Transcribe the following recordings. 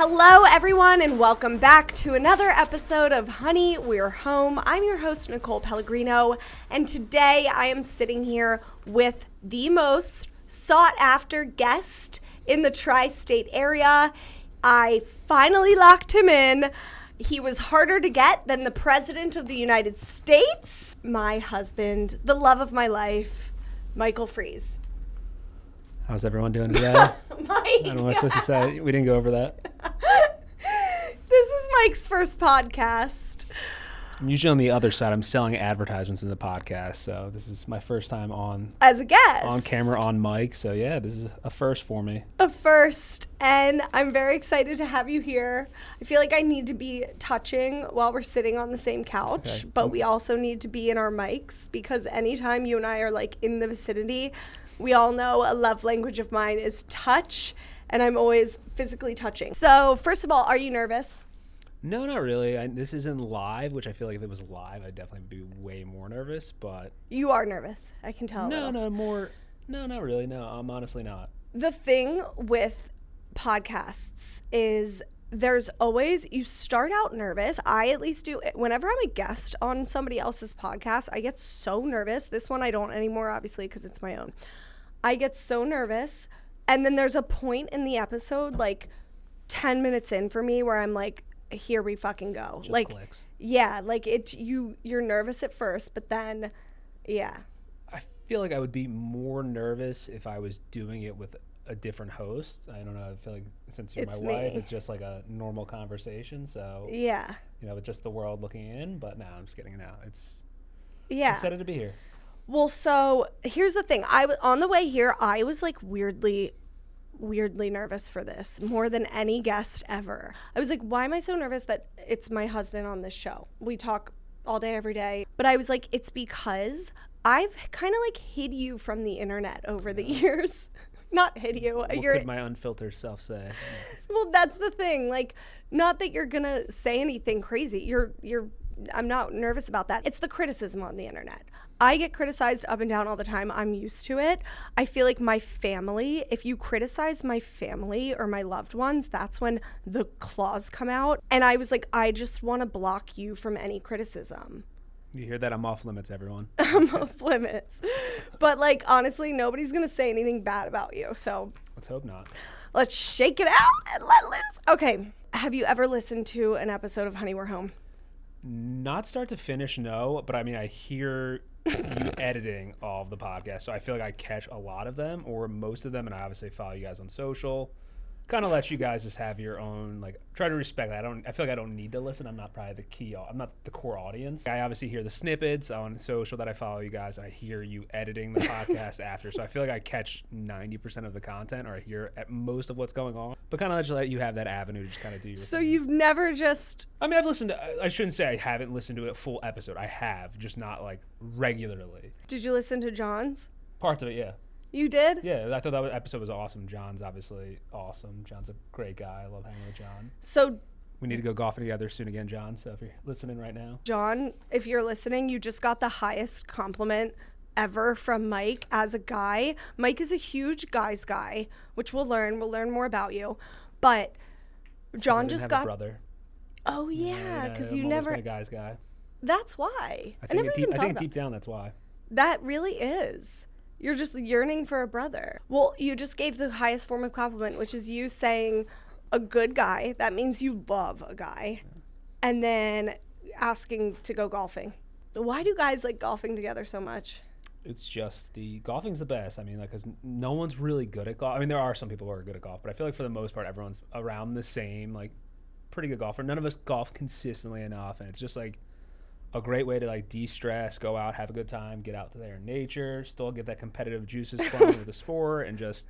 Hello, everyone, and welcome back to another episode of Honey, We're Home. I'm your host, Nicole Pellegrino, and today I am sitting here with the most sought-after guest in the tri-state area. I finally locked him in. He was harder to get than the President of the United States. My husband, the love of my life, Michael Freeze. How's everyone doing today? I don't know what I'm supposed to say. We didn't go over that. This is Mike's first podcast. I'm usually on the other side. I'm selling advertisements in the podcast, so this is my first time on as a guest, on camera, on mic. So yeah, this is a first for me. A first, and I'm very excited to have you here. I feel like I need to be touching while we're sitting on the same couch, okay. But we also need to be in our mics because anytime you and I are like in the vicinity, we all know a love language of mine is touch, and I'm always physically touching. So first of all, are you nervous? No, not really. This isn't live, which I feel like if it was live, I'd definitely be way more nervous. But you are nervous. I can tell. No, not really. No, I'm honestly not. The thing with podcasts is there's always, you start out nervous. I at least do. Whenever I'm a guest on somebody else's podcast, I get so nervous. This one I don't anymore, obviously, because it's my own. I get so nervous. And then there's a point in the episode, like 10 minutes in for me, where I'm like, here we fucking go. Just like clicks. Yeah, like you're nervous at first, but then yeah. I feel like I would be more nervous if I was doing it with a different host. I don't know. I feel like since you're It's my wife, me. it's just like a normal conversation. So Yeah. with just the world looking in. But no, I'm just kidding. Now I'm Yeah. excited to be here. Well, so here's the thing. On the way here, I was like weirdly nervous for this more than any guest ever. I was like, why am I so nervous that it's my husband on this show? We talk all day, every day. But I was like, it's because I've kind of like hid you from the internet over the years. Not hid you. What could my unfiltered self say? Well, that's the thing. Like, not that you're gonna say anything crazy. I'm not nervous about that. It's the criticism on the internet. I get criticized up and down all the time. I'm used to it. I feel like my family, if you criticize my family or my loved ones, that's when the claws come out. And I was like, I just want to block you from any criticism. You hear that? I'm off limits, everyone. I'm off limits. But like, honestly, nobody's going to say anything bad about you. So Let's hope not. Let's shake it out and let loose. Okay. Have you ever listened to an episode of Honey, We're Home? Not start to finish, no. But I mean, I hear you editing all of the podcasts, so I feel like I catch a lot of them or most of them, and I obviously follow you guys on social. Kind of let you guys just have your own, like, try to respect that. I feel like I don't need to listen. I'm not the core audience. I obviously hear the snippets on social that I follow you guys. I hear you editing the podcast after, so I feel like I catch 90% of the content, or I hear at most of what's going on. But kind of let you have that avenue to just kind of do your So thing. you've never just... I mean, I've listened to, I shouldn't say I haven't listened to a full episode. I have, just not like regularly. Did you listen to John's? Parts of it, yeah. You did? Yeah, I thought that episode was awesome. John's obviously awesome. John's a great guy. I love hanging with John. So, We need to go golfing together soon again, John. So if you're listening right now. John, if you're listening, you just got the highest compliment ever from Mike as a guy. Mike is a huge guy's guy, which we'll learn. We'll learn more about you. But John I didn't just have got... a brother. Oh, yeah, because you I've always never... been a guy's guy. That's why. I never even thought think about deep down that's why. That really is. You're just yearning for a brother. Well, you just gave the highest form of compliment, which is you saying a good guy. That means you love a guy. And then asking to go golfing. Why do guys like golfing together so much? It's just the golfing's the best. I mean, like, because no one's really good at golf. I mean, there are some people who are good at golf, but I feel like for the most part, everyone's around the same, like, pretty good golfer. None of us golf consistently enough, and it's just like a great way to like de-stress, go out, have a good time, get out there in nature, still get that competitive juices flowing with the sport, and just,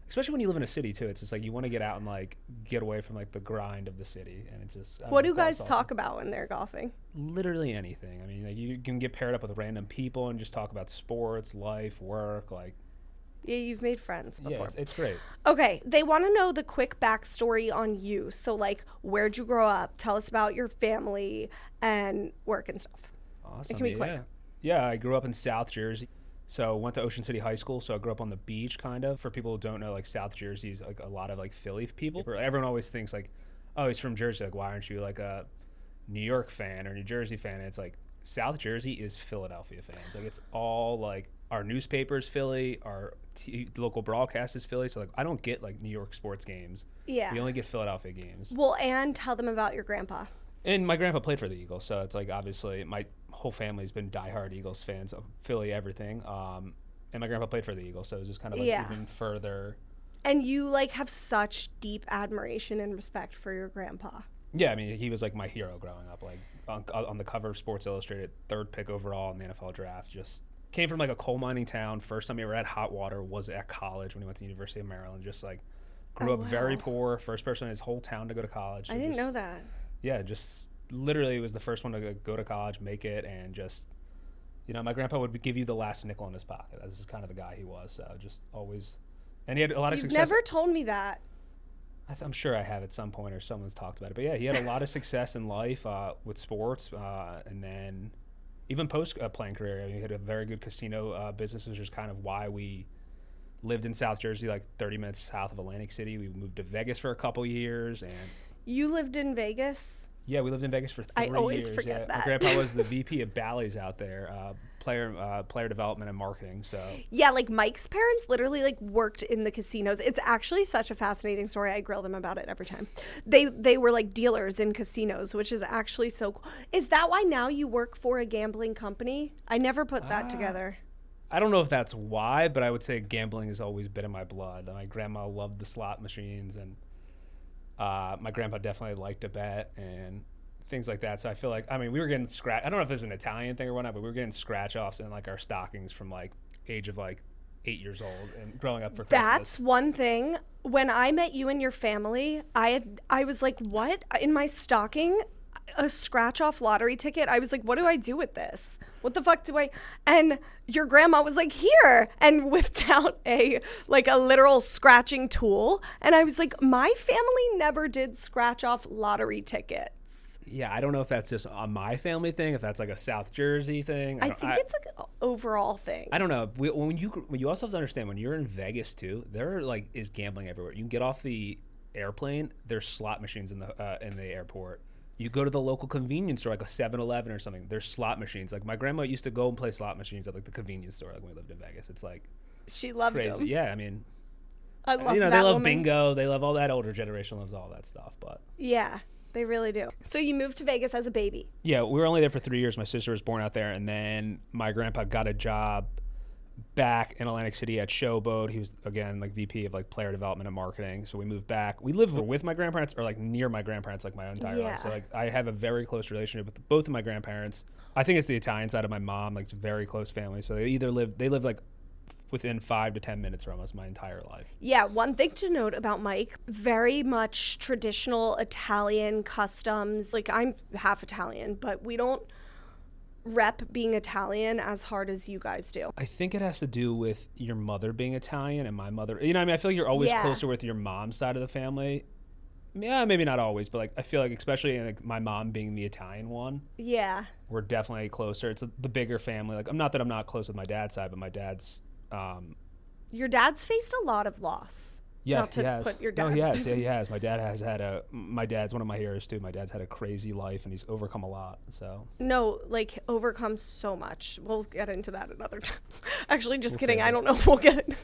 especially when you live in a city too, it's just like you want to get out and like get away from like the grind of the city, and it's just. What do guys talk about when they're golfing? Literally anything. I mean, like you can get paired up with random people and just talk about sports, life, work, like. Yeah, you've made friends before. Yeah, it's great. Okay, they want to know the quick backstory on you. So, like, where'd you grow up? Tell us about your family and work and stuff. Awesome. It can be quick. Yeah, I grew up in South Jersey. So went to Ocean City High School. So I grew up on the beach, kind of. For people who don't know, like South Jersey's like a lot of like Philly people. Everyone always thinks like, oh, he's from Jersey. Like, why aren't you like a New York fan or New Jersey fan? And it's like South Jersey is Philadelphia fans. Like it's all like our newspapers Philly, our local broadcast is Philly. So like I don't get like New York sports games. Yeah. We only get Philadelphia games. Well, and tell them about your grandpa. And my grandpa played for the Eagles, so it's like obviously my whole family's been diehard Eagles fans of Philly, everything. And my grandpa played for the Eagles, so it was just kind of like even further. And you like have such deep admiration and respect for your grandpa. Yeah, I mean he was like my hero growing up, like on the cover of Sports Illustrated, 3rd pick overall in the NFL draft. Just came from like a coal mining town. First time he ever had hot water was at college when he went to the University of Maryland. Just like grew up very poor, first person in his whole town to go to college. So I didn't know that. Yeah, just literally was the first one to go to college, make it, and just, you know, my grandpa would give you the last nickel in his pocket. That's just kind of the guy he was. So just always, and he had a lot of success. You've never told me that. I'm sure I have at some point or someone's talked about it. But yeah, he had a lot of success in life with sports, and then even post playing career. I mean, he had a very good casino business, which is kind of why we lived in South Jersey, like 30 minutes south of Atlantic City. We moved to Vegas for a couple years, and you lived in Vegas? Yeah, we lived in Vegas for 3 years. I always forget that. My grandpa was the VP of Bally's out there, player development and marketing. So yeah, like Mike's parents literally like worked in the casinos. It's actually such a fascinating story. I grill them about it every time. They were like dealers in casinos, which is actually so cool. Is that why now you work for a gambling company? I never put that together. I don't know if that's why, but I would say gambling has always been in my blood. My grandma loved the slot machines, and my grandpa definitely liked to bet and things like that. So I feel like, I mean, we were getting I don't know if it's an Italian thing or whatnot, but we were getting scratch offs in like our stockings from like age of like 8 years old and growing up for Christmas. That's one thing. When I met you and your family, I was like, what? In my stocking, a scratch off lottery ticket. I was like, what do I do with this? What the fuck do I? And your grandma was like, here, and whipped out a literal scratching tool. And I was like, my family never did scratch off lottery tickets. Yeah, I don't know if that's just a my family thing, if that's like a South Jersey thing. I think it's like an overall thing. I don't know. When you also have to understand, when you're in Vegas too, there like is gambling everywhere. You can get off the airplane, there's slot machines in the airport. You go to the local convenience store, like a 7-Eleven or something, there's slot machines. Like my grandma used to go and play slot machines at like the convenience store, like when we lived in Vegas. It's like she loved crazy. them. Yeah, I mean, I love they that love woman. bingo, they love all that. Older generation loves all that stuff, but yeah, they really do. So you moved to Vegas as a baby. Yeah, we were only there for 3 years. My sister was born out there, and then my grandpa got a job back in Atlantic City at Showboat. He was, again, like VP of like player development and marketing. So we moved back. We lived with my grandparents or like near my grandparents like my entire life. So like I have a very close relationship with both of my grandparents. I think it's the Italian side of my mom, like very close family. So they live like within 5 to 10 minutes from us my entire life. Yeah, one thing to note about Mike, very much traditional Italian customs. Like I'm half Italian, but we don't rep being Italian as hard as you guys do. I think it has to do with your mother being Italian and my mother. You know what I mean? I feel like you're always closer with your mom's side of the family. Yeah, maybe not always, but like I feel like especially like my mom being the Italian one. Yeah. We're definitely closer. It's the bigger family. Like I'm not close with my dad's side, but my dad's your dad's faced a lot of loss. Yeah, Not to he has. put your dad's No, he has. business. Yeah, he has. My dad's one of my heroes too. My dad's had a crazy life and he's overcome a lot. So No, like overcomes so much. We'll get into that another time. Actually, just We'll kidding. save I it. don't know if we'll get it.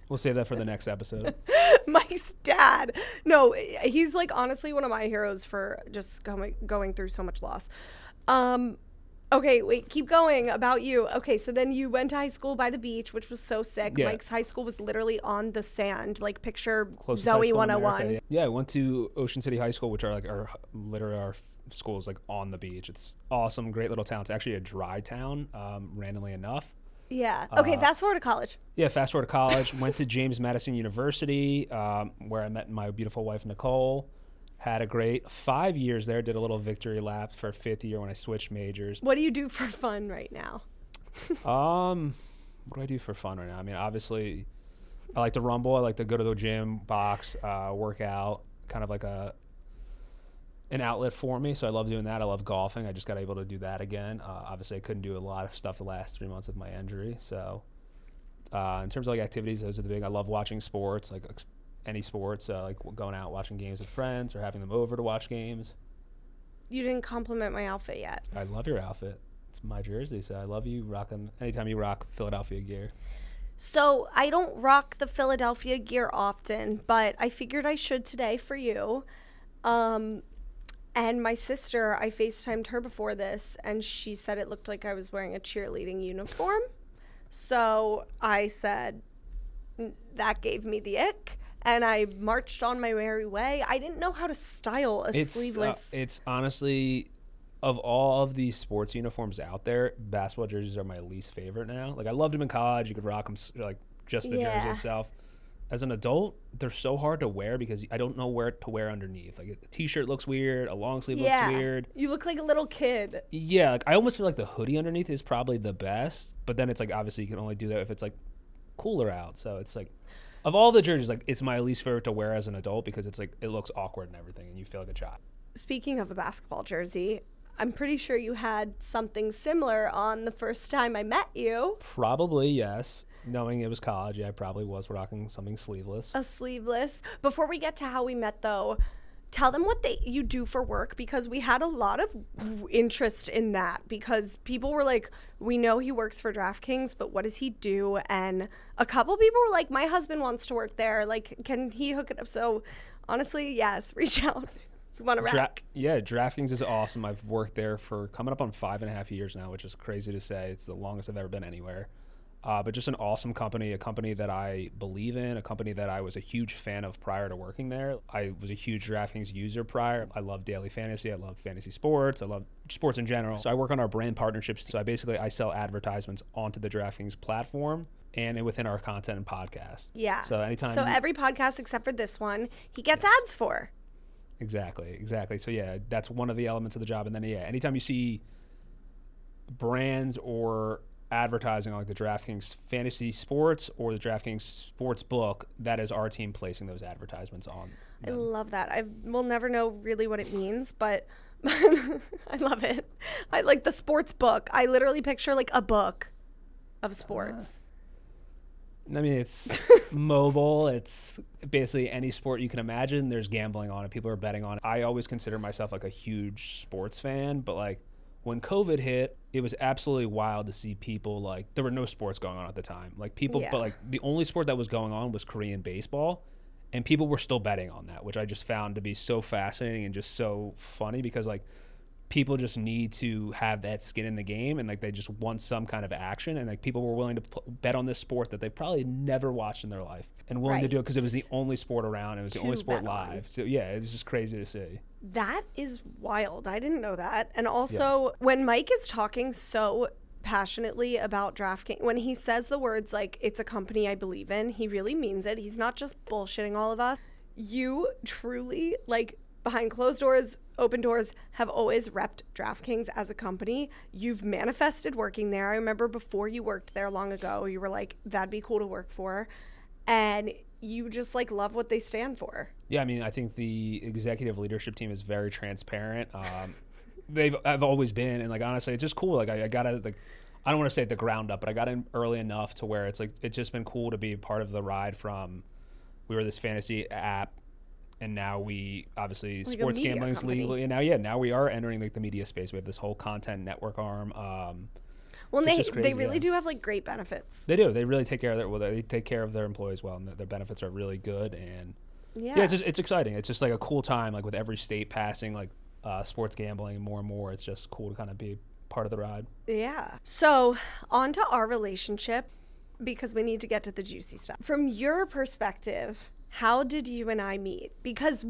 we'll save that for the next episode. Mike's dad. No, he's like honestly one of my heroes for just going through so much loss. Okay, wait, keep going about you. Okay, so then you went to high school by the beach, which was so sick. Yeah. Mike's high school was literally on the sand. Like picture Closest high Zoe school in 101. America, yeah, I went to Ocean City High School, which are like our schools like on the beach. It's awesome, great little town. It's actually a dry town, randomly enough. Yeah. Okay, fast forward to college. Yeah, fast forward to college. Went to James Madison University, where I met my beautiful wife, Nicole. Had a great 5 years there. Did a little victory lap for 5th year when I switched majors. What do you do for fun right now? What do I do for fun right now? I mean, obviously, I like to rumble. I like to go to the gym, box, work out, kind of like an outlet for me. So I love doing that. I love golfing. I just got able to do that again. Obviously, I couldn't do a lot of stuff the last 3 months with my injury. So In terms of like activities, those are the big. I love watching sports, like any sports, like going out watching games with friends or having them over to watch games. You didn't compliment my outfit yet. I love your outfit. It's my jersey, so I love you rocking anytime you rock Philadelphia gear. So I don't rock the Philadelphia gear often, but I figured I should today for you. And my sister, I FaceTimed her before this, and she said it looked like I was wearing a cheerleading uniform. So I said, that gave me the ick, and I marched on my merry way. I didn't know how to style a sleeveless. It's honestly, of all of the sports uniforms out there, basketball jerseys are my least favorite now. Like, I loved them in college. You could rock them, like, just the jersey itself. As an adult, they're so hard to wear because I don't know where to wear underneath. Like, a t-shirt looks weird, a long sleeve looks weird. You look like a little kid. Yeah, like, I almost feel like the hoodie underneath is probably the best, but then it's like, obviously you can only do that if it's like cooler out. So it's like, of all the jerseys, like, it's my least favorite to wear as an adult because it's like, it looks awkward and everything and you feel like a child. Speaking of a basketball jersey, I'm pretty sure you had something similar on the first time I met you. Probably, yes. Knowing it was college, yeah, I probably was rocking something sleeveless. A sleeveless. Before we get to how we met, though, tell them what you do for work, because we had a lot of interest in that, because people were like, we know he works for DraftKings, but what does he do? And a couple people were like, my husband wants to work there. Like, can he hook it up? So honestly, yes, reach out. You want to rack? Yeah, DraftKings is awesome. I've worked there for coming up on 5.5 years now, which is crazy to say. It's the longest I've ever been anywhere. But just an awesome company, a company that I believe in, a company that I was a huge fan of prior to working there. I was a huge DraftKings user prior. I love daily fantasy. I love fantasy sports. I love sports in general. So I work on our brand partnerships. So I sell advertisements onto the DraftKings platform and within our content and podcast. Yeah. So anytime. So every podcast except for this one, he gets ads for. Exactly. So yeah, that's one of the elements of the job. And then anytime you see brands or advertising on like the DraftKings Fantasy Sports or the DraftKings Sports Book, that is our team placing those advertisements on them. I love that. We'll never know really what it means, but I love it. I like the sports book. I literally picture like a book of sports. I mean, it's mobile. It's basically any sport you can imagine. There's gambling on it. People are betting on it. I always consider myself like a huge sports fan, but like when COVID hit, it was absolutely wild to see people like, there were no sports going on at the time. Like people, but like the only sport that was going on was Korean baseball, and people were still betting on that, which I just found to be so fascinating and just so funny, because like people just need to have that skin in the game, and like they just want some kind of action, and like people were willing to bet on this sport that they probably never watched in their life, and willing to do it because it was the only sport around. It was the only sport live. So yeah, it was just crazy to see. That is wild. I didn't know that. And also, when Mike is talking so passionately about DraftKings, when he says the words like, it's a company I believe in, he really means it. He's not just bullshitting all of us. You truly, like, behind closed doors, open doors, have always repped DraftKings as a company. You've manifested working there. I remember before you worked there long ago, you were like, that'd be cool to work for. And you just like love what they stand for. Yeah, I mean, I think the executive leadership team is very transparent. I've always been, and like honestly, it's just cool. Like I got to like, I don't want to say at the ground up, but I got in early enough to where it's like it's just been cool to be part of the ride from. We were this fantasy app, and now we obviously like sports gambling is legal. And now we are entering like the media space. We have this whole content network arm. Well, they really do have like great benefits. They do. They really take care of they take care of their employees well, and their benefits are really good. And yeah, it's exciting. It's just like a cool time. Like with every state passing like sports gambling more and more, it's just cool to kind of be part of the ride. Yeah. So on to our relationship, because we need to get to the juicy stuff. From your perspective, how did you and I meet? Because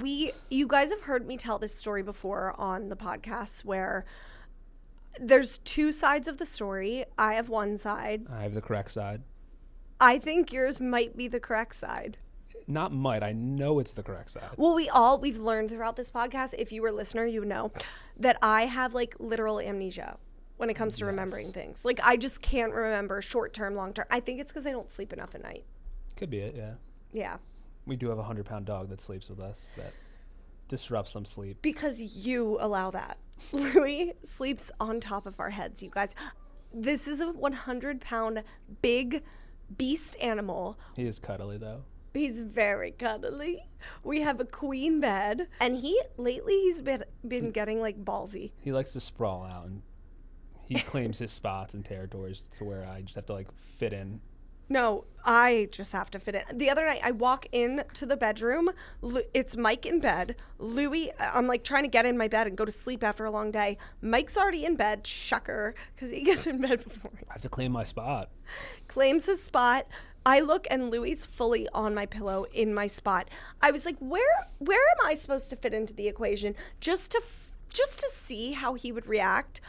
you guys have heard me tell this story before on the podcast where there's two sides of the story. I have one side. I have the correct side. I think yours might be the correct side. Not might. I know it's the correct side. Well, we've learned throughout this podcast, if you were a listener, you know, that I have like literal amnesia when it comes to remembering things. Like I just can't remember short-term, long-term. I think it's because I don't sleep enough at night. Could be it, yeah. Yeah. We do have a 100-pound dog that sleeps with us that disrupts some sleep. Because you allow that. Louis sleeps on top of our heads, you guys. This is a 100-pound big beast animal. He is cuddly though. He's very cuddly. We have a queen bed, and he's been getting like ballsy. He likes to sprawl out, and he claims his spots and territories to where I just have to like fit in. No, I just have to fit in. The other night, I walk into the bedroom. It's Mike in bed. Louis, I'm like trying to get in my bed and go to sleep after a long day. Mike's already in bed, shucker, because he gets in bed before me. I have to claim my spot. Claims his spot. I look, and Louis fully on my pillow in my spot. I was like, where am I supposed to fit into the equation? Just to see how he would react.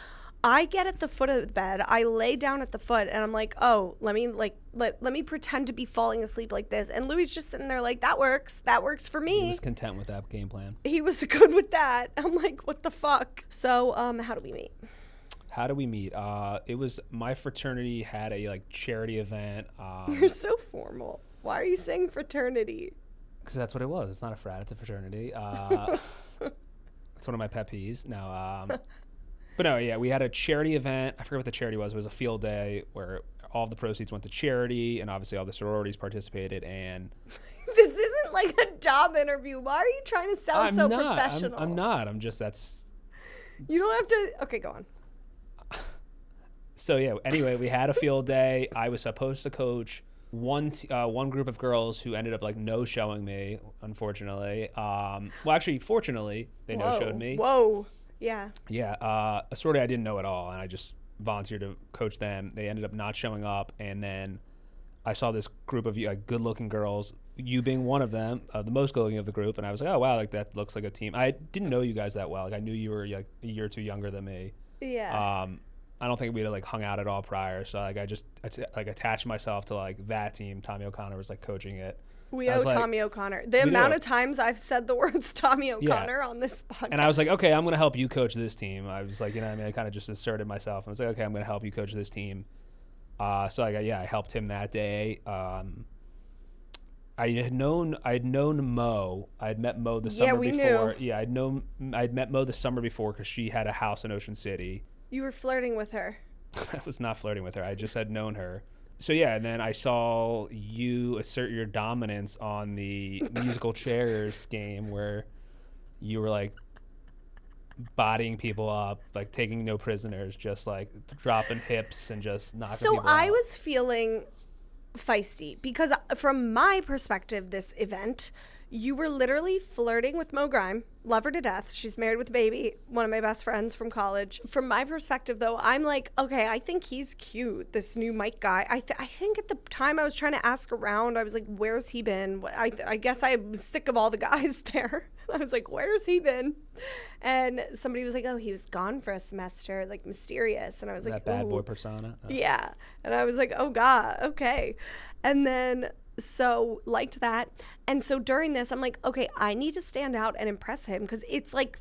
I get at the foot of the bed. I lay down at the foot, and I'm like, oh, let me pretend to be falling asleep like this. And Louis just sitting there like, that works for me. He was content with that game plan. He was good with that. I'm like, what the fuck? So, how do we meet? How do we meet? It was my fraternity had a like charity event. You're so formal. Why are you saying fraternity? Because that's what it was. It's not a frat. It's a fraternity. It's one of my pet peeves. No, but no, yeah, we had a charity event. I forget what the charity was. It was a field day where all of the proceeds went to charity, and obviously all the sororities participated. And this isn't like a job interview. Why are you trying to sound professional? I'm not. I'm just You don't have to. Okay, go on. So yeah. Anyway, we had a field day. I was supposed to coach one group of girls who ended up like no-showing me, unfortunately. Well, actually, fortunately, they no-showed me. Whoa. Yeah. Yeah. A sorority I didn't know at all, and I just volunteered to coach them. They ended up not showing up, and then I saw this group of like good-looking girls, you being one of them, the most good-looking of the group, and I was like, oh wow, like that looks like a team. I didn't know you guys that well. Like I knew you were like a year or two younger than me. Yeah. I don't think we'd like hung out at all prior, so like I just attached myself to like that team. Tommy O'Connor was like coaching it. We owe Tommy O'Connor. The amount of times I've said the words Tommy O'Connor on this podcast. And I was like, okay, I'm going to help you coach this team. I was like, you know what I mean? I kind of just asserted myself. I was like, okay, I'm going to help you coach this team. So I helped him that day. I had known Mo. I had met Mo the summer before. Knew. Yeah, I'd met Mo the summer before because she had a house in Ocean City. You were flirting with her. I was not flirting with her. I just had known her. So yeah, and then I saw you assert your dominance on the musical chairs game where you were like bodying people up, like taking no prisoners, just like dropping hips and just knocking people out. So I was feeling feisty because from my perspective, this event, you were literally flirting with Mo Grime. Love her to death. She's married with a baby. One of my best friends from college. From my perspective, though, I'm like, okay, I think he's cute, this new Mike guy. I think at the time I was trying to ask around. I was like, where's he been? I guess I was sick of all the guys there. I was like, where's he been? And somebody was like, oh, he was gone for a semester, like mysterious. And I was like, that bad boy persona. Oh. Yeah. And I was like, oh, God, okay. And then... So liked that. And so during this, I'm like, okay, I need to stand out and impress him because it's like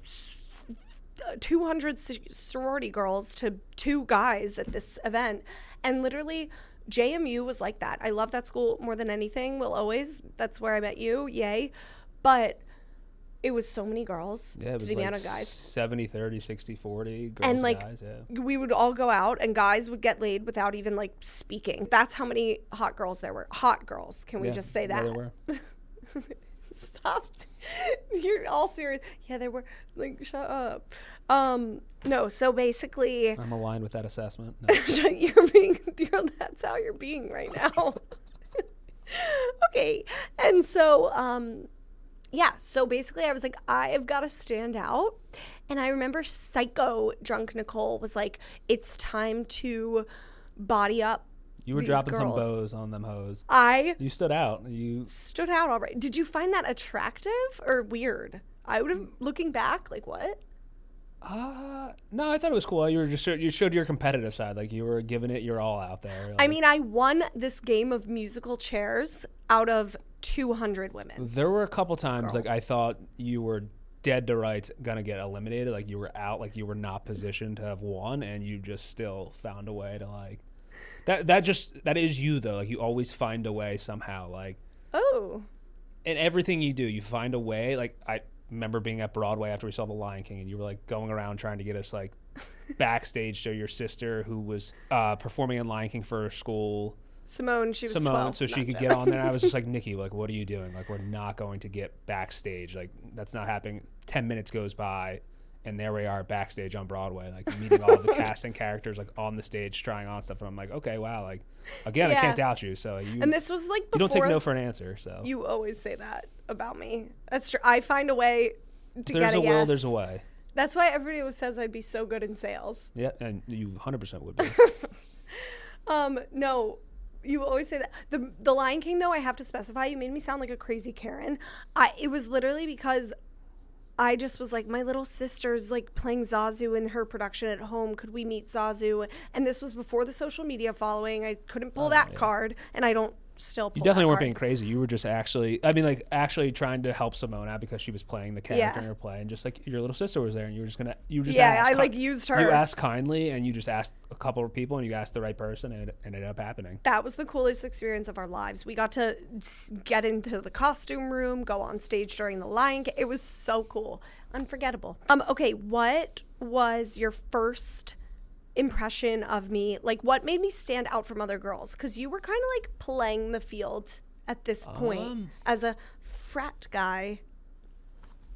200 sorority girls to 2 guys at this event. And literally JMU was like that. I love that school more than anything. Will always. That's where I met you. Yay. But it was so many girls to the amount of guys. 70, 30, 60, 40 girls and like guys, yeah. We would all go out and guys would get laid without even like speaking. That's how many hot girls there were. Hot girls. Can we just say that? There were. Stop. You're all serious. Yeah, there were. Like, shut up. No, so basically I'm aligned with that assessment. No. That's how you're being right now. Okay. And so yeah, so basically I was like, I've got to stand out. And I remember psycho drunk Nicole was like, it's time to body up. You were dropping some bows on them hoes. You stood out. You stood out all right. Did you find that attractive or weird? I would have, looking back, like what? No, I thought it was cool. You showed your competitive side. Like you were giving it your all out there. Like, I mean, I won this game of musical chairs out of 200 women. There were a couple times like I thought you were dead to rights gonna get eliminated. Like you were out. Like you were not positioned to have won, and you just still found a way to like. That is you though. Like you always find a way somehow. Like in everything you do, you find a way. Like I remember being at Broadway after we saw The Lion King, and you were like going around trying to get us like backstage to your sister who was performing in Lion King for her school. Simone, she was Simone, 12. so she Not could Jen. get on there. I was just like, Nikki, like, what are you doing? Like, we're not going to get backstage. Like, that's not happening. 10 minutes goes by, and there we are backstage on Broadway, like meeting all the cast and characters, like on the stage, trying on stuff. And I'm like, okay, wow, like, again, Yeah. I can't doubt you. So And this was like you before. don't take no for an answer. So You always say that about me. That's true. I find a way to there's get a a will, yes. there's a way. That's why everybody always says I'd be so good in sales. Yeah, and you 100% would be. No, you always say that. The Lion King, though, I have to specify, you made me sound like a crazy Karen. It was literally because I just was like, my little sister's like playing Zazu in her production at home. Could we meet Zazu? And this was before the social media following. I couldn't pull that card, and I don't still pull You definitely that weren't card. being crazy. You were just actually, I mean, like, actually trying to help Simone out because she was playing the character in her play, and just like your little sister was there, and you were just Yeah, asked I like used her. You asked kindly, and you just asked a couple of people, and you asked the right person, and it ended up happening. That was the coolest experience of our lives. We got to get into the costume room, go on stage during the Lion King. It was so cool. Unforgettable. Okay, what was your first impression of me? Like, what made me stand out from other girls? Because you were kind of like playing the field at this point as a frat guy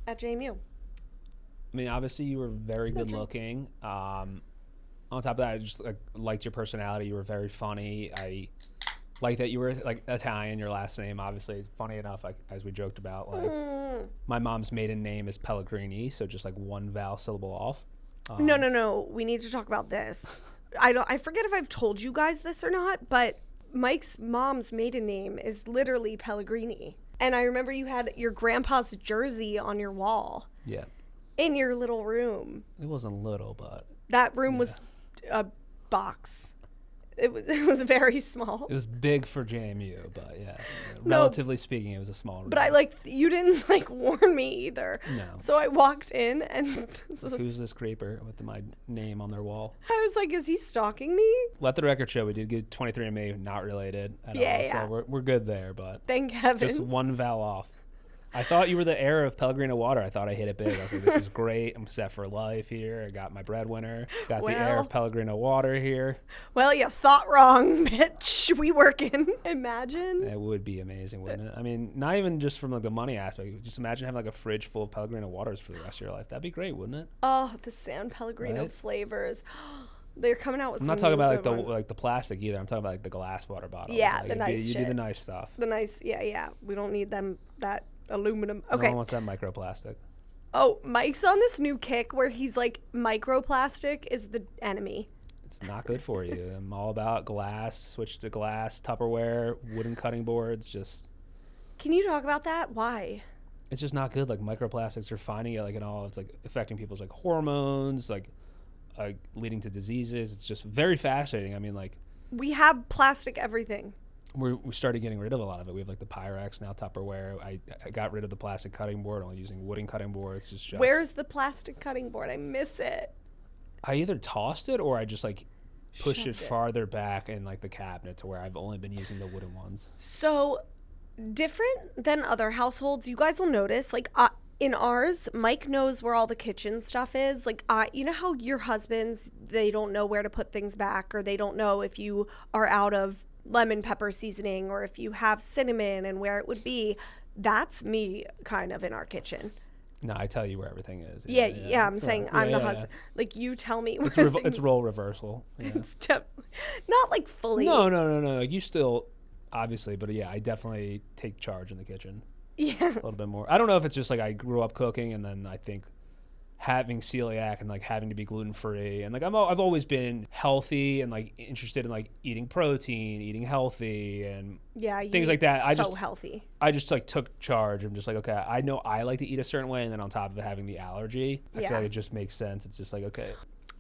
at JMU. I mean, obviously, you were very good looking. On top of that, I just liked your personality. You were very funny. I like that you were like Italian. Your last name, obviously, funny enough. Like as we joked about, like my mom's maiden name is Pellegrini, so just like one vowel syllable off. No. We need to talk about this. I forget if I've told you guys this or not, but Mike's mom's maiden name is literally Pellegrini. And I remember you had your grandpa's jersey on your wall Yeah, in your little room. it wasn't little, but That room was a box. It was very small. it was big for JMU. But yeah, No. relatively speaking, it was a small room. But you didn't like warn me either. No. So I walked in and Who's this creeper with my name on their wall? I was like, is he stalking me? Let the record show we did get 23andMe, not related at all. Yeah. So we're good there, but Thank heavens. just one vowel off. I thought you were the heir of Pellegrino Water. I thought I hit it big. I was like, this is great. I'm set for life here. I got my breadwinner. Got the heir Well. of Pellegrino Water here. Well, you thought wrong, bitch. We working. Imagine. It would be amazing, wouldn't it? I mean, not even just from like the money aspect. Just imagine having like a fridge full of Pellegrino Waters for the rest of your life. That'd be great, wouldn't it? Oh, the San Pellegrino Right? flavors. They're coming out with I'm some not talking about good like ones. the plastic either. I'm talking about like the glass water bottles. Yeah, like, the nice You do the shit. nice stuff. The nice, yeah. We don't need that aluminum. No Okay. one wants that microplastic. Oh, Mike's on this new kick where he's like, microplastic is the enemy. It's not good for you. I'm all about glass. Switch to glass, Tupperware, wooden cutting boards. Just Can you talk about that? Why? it's just not good. Like microplastics are finding it like in all. It's like affecting people's like hormones, like leading to diseases. It's just very fascinating. I mean, like We have plastic everything. we started getting rid of a lot of it. We have like the Pyrex now, Tupperware. I got rid of the plastic cutting board. I'm using wooden cutting boards. It's just Where's the plastic cutting board? I miss it. I either tossed it or I just like pushed it Shoved it. farther back in like the cabinet to where I've only been using the wooden ones. So different than other households, you guys will notice, like in ours, Mike knows where all the kitchen stuff is. Like, you know how your husbands, they don't know where to put things back, or they don't know if you are out of lemon pepper seasoning or if you have cinnamon and where it would be. That's me kind of in our kitchen. No, I tell you where everything is. Yeah, I'm saying Right. I'm Yeah, the yeah, husband. Like, you tell me It's where it's role reversal. Yeah. It's not like fully. No. Like, you still, obviously, but yeah, I definitely take charge in the kitchen Yeah. a little bit more. I don't know if it's just like I grew up cooking, and then I think having celiac and like having to be gluten free, and like I've always been healthy and like interested in like eating protein, eating healthy, and Yeah, things like that. So healthy. I just like took charge. I'm just like, okay, I know I like to eat a certain way, and then on top of it having the allergy, I Yeah. feel like it just makes sense. It's just like, okay,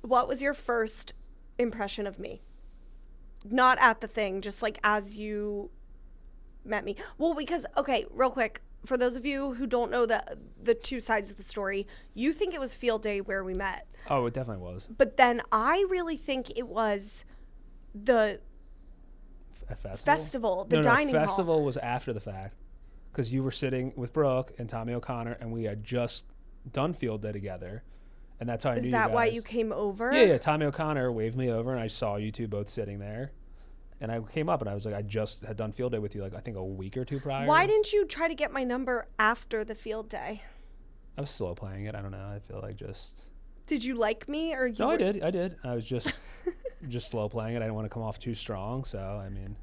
What was your first impression of me? Not at the thing, just like as you met me. Well, because, okay, real quick, for those of you who don't know the two sides of the story, you think it was field day where we met. oh, it definitely was But then I really think it was the a festival. festival, the No, dining hall. festival was after the fact, because you were sitting with Brooke and Tommy O'Connor, and we had just done field day together, and that's how I knew Is you that why guys. you came over? Yeah. Tommy O'Connor waved me over, and I saw you two both sitting there. And I came up and I was like, I just had done field day with you, like I think a week or two prior. Why didn't you try to get my number after the field day? I was slow playing it. I don't know. I feel like just. Did you like me or you? No, I did. I was just slow playing it. I didn't want to come off too strong. So I mean.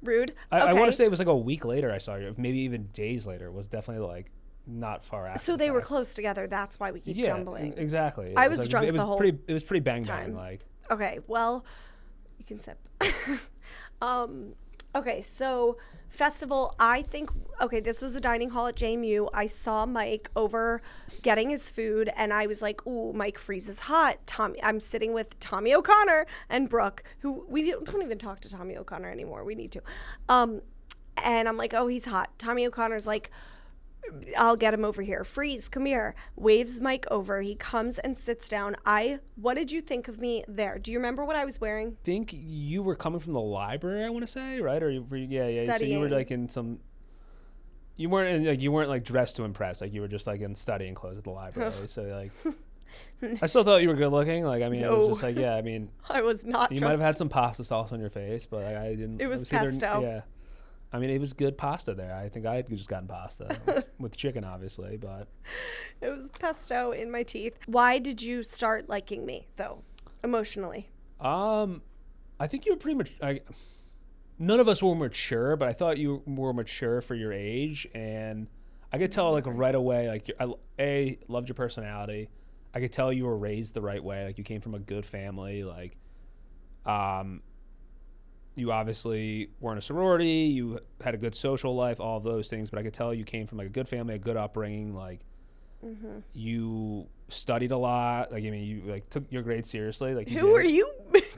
Rude. I want to say it was like a week later I saw you, maybe even days later. It was definitely like not far after. So they were close together. That's why we keep jumbling. Exactly. I was drunk the whole It was pretty bang time. bang. Like. Okay, well, you can sip. Okay, so festival, I think, okay, this was a dining hall at JMU. I saw Mike over getting his food, and I was like, ooh, Mike freezes hot. I'm sitting with Tommy O'Connor and Brooke, who we don't even talk to Tommy O'Connor anymore. We need to. And I'm like, oh, he's hot. Tommy O'Connor's like, I'll get him over here. Freeze, come here. Waves Mike over. He comes and sits down. What did you think of me there? Do you remember what I was wearing? I think you were coming from the library, I want to say, right? Or yeah. Studying. So you were like in some. You weren't like dressed to impress. Like you were just like in studying clothes at the library. So like, I still thought you were good looking. Like I mean, No. it was just like I mean, I was not. you might have had some pasta sauce on your face, but like, I didn't. It was either, pesto. yeah. I mean, it was good pasta there. I think I had just gotten pasta with chicken, obviously, but It was pesto in my teeth. Why did you start liking me, though, emotionally? I think you were pretty much. None of us were mature, but I thought you were mature for your age, and I could tell like right away. Like, I loved your personality. I could tell you were raised the right way. Like, you came from a good family. Like, you obviously were in a sorority. You had a good social life, all of those things. But I could tell you came from like a good family, a good upbringing. Like, you studied a lot. Like, I mean, you like took your grades seriously. Like, Who are you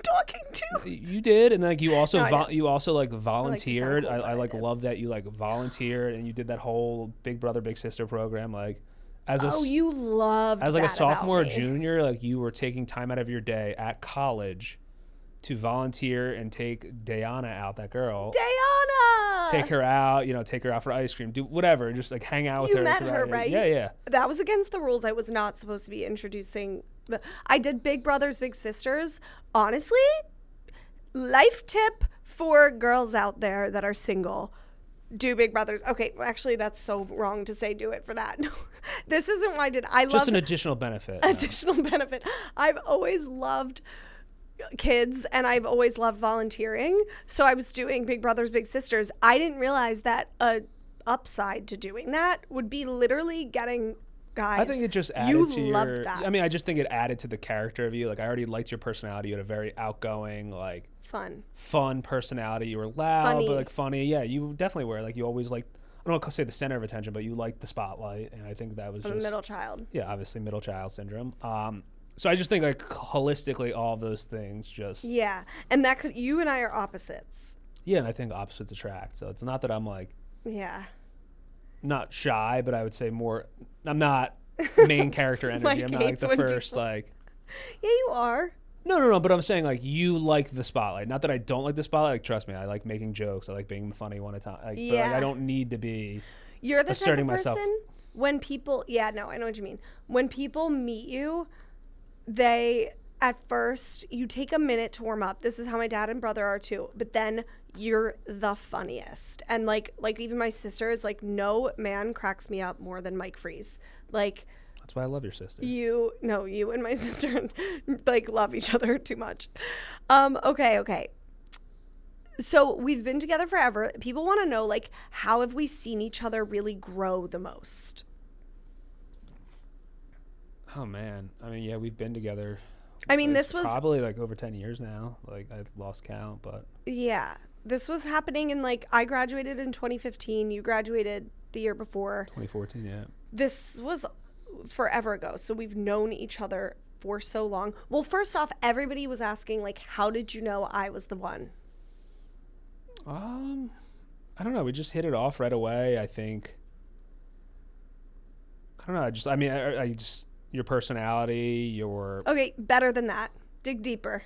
talking to? You did, and like you also No, you also like sound volunteered. cool, but I I like did. love that you like volunteered and you did that whole Big Brother Big Sister program. Like, as a You loved as like a that about sophomore or me. junior, like you were taking time out of your day at college to volunteer and take Diana out, that girl. Diana! Take her out, take her out for ice cream, do whatever, just like hang out with You her. met throughout her, it. right? Yeah. That was against the rules. I was not supposed to be introducing. I did Big Brothers Big Sisters. Honestly, life tip for girls out there that are single: do Big Brothers. Okay, actually, that's so wrong to say. Do it for that. This isn't why I did. I Just love an additional benefit. additional benefit. I've always loved kids and I've always loved volunteering. So I was doing Big Brothers Big Sisters. I didn't realize that a upside to doing that would be literally getting guys. I think it just added you to loved your. that. I mean, I just think it added to the character of you. Like, I already liked your personality. You had a very outgoing, like, fun personality. You were loud, Funny. but like funny. Yeah, you definitely were. Like, you always liked. I don't want to say the center of attention, but you liked the spotlight, and I think that was I'm just a middle child. Yeah, obviously middle child syndrome. So I just think like holistically, all of those things just. Yeah, and that could. You and I are opposites. Yeah, and I think opposites attract. So it's not that I'm like Yeah. not shy, but I would say more. I'm not main character energy. Mike I'm not like hates the when first people- like. Yeah, you are. No. But I'm saying like you like the spotlight. Not that I don't like the spotlight. Like, trust me, I like making jokes. I like being the funny one at time. Like, But like, Yeah. I don't need to be. You're the type asserting of person myself. when people, yeah, no, I know what you mean. When people meet you, they, at first, you take a minute to warm up. This is how my dad and brother are too. But then you're the funniest. And like even my sister is like, no man cracks me up more than Mike Freeze. Like, That's why I love your sister. you and my sister like love each other too much. Okay. So we've been together forever. People want to know, like, how have we seen each other really grow the most? Oh man, I mean, yeah, we've been together. I mean, It's this was, probably like over 10 years now. Like, I lost count, but yeah, this was happening in like, I graduated in 2015. You graduated the year before. 2014, yeah. This was forever ago. So we've known each other for so long. Well, first off, everybody was asking, like, how did you know I was the one? I don't know. We just hit it off right away. I think. I don't know. I just your personality, your. Okay, better than that. Dig deeper.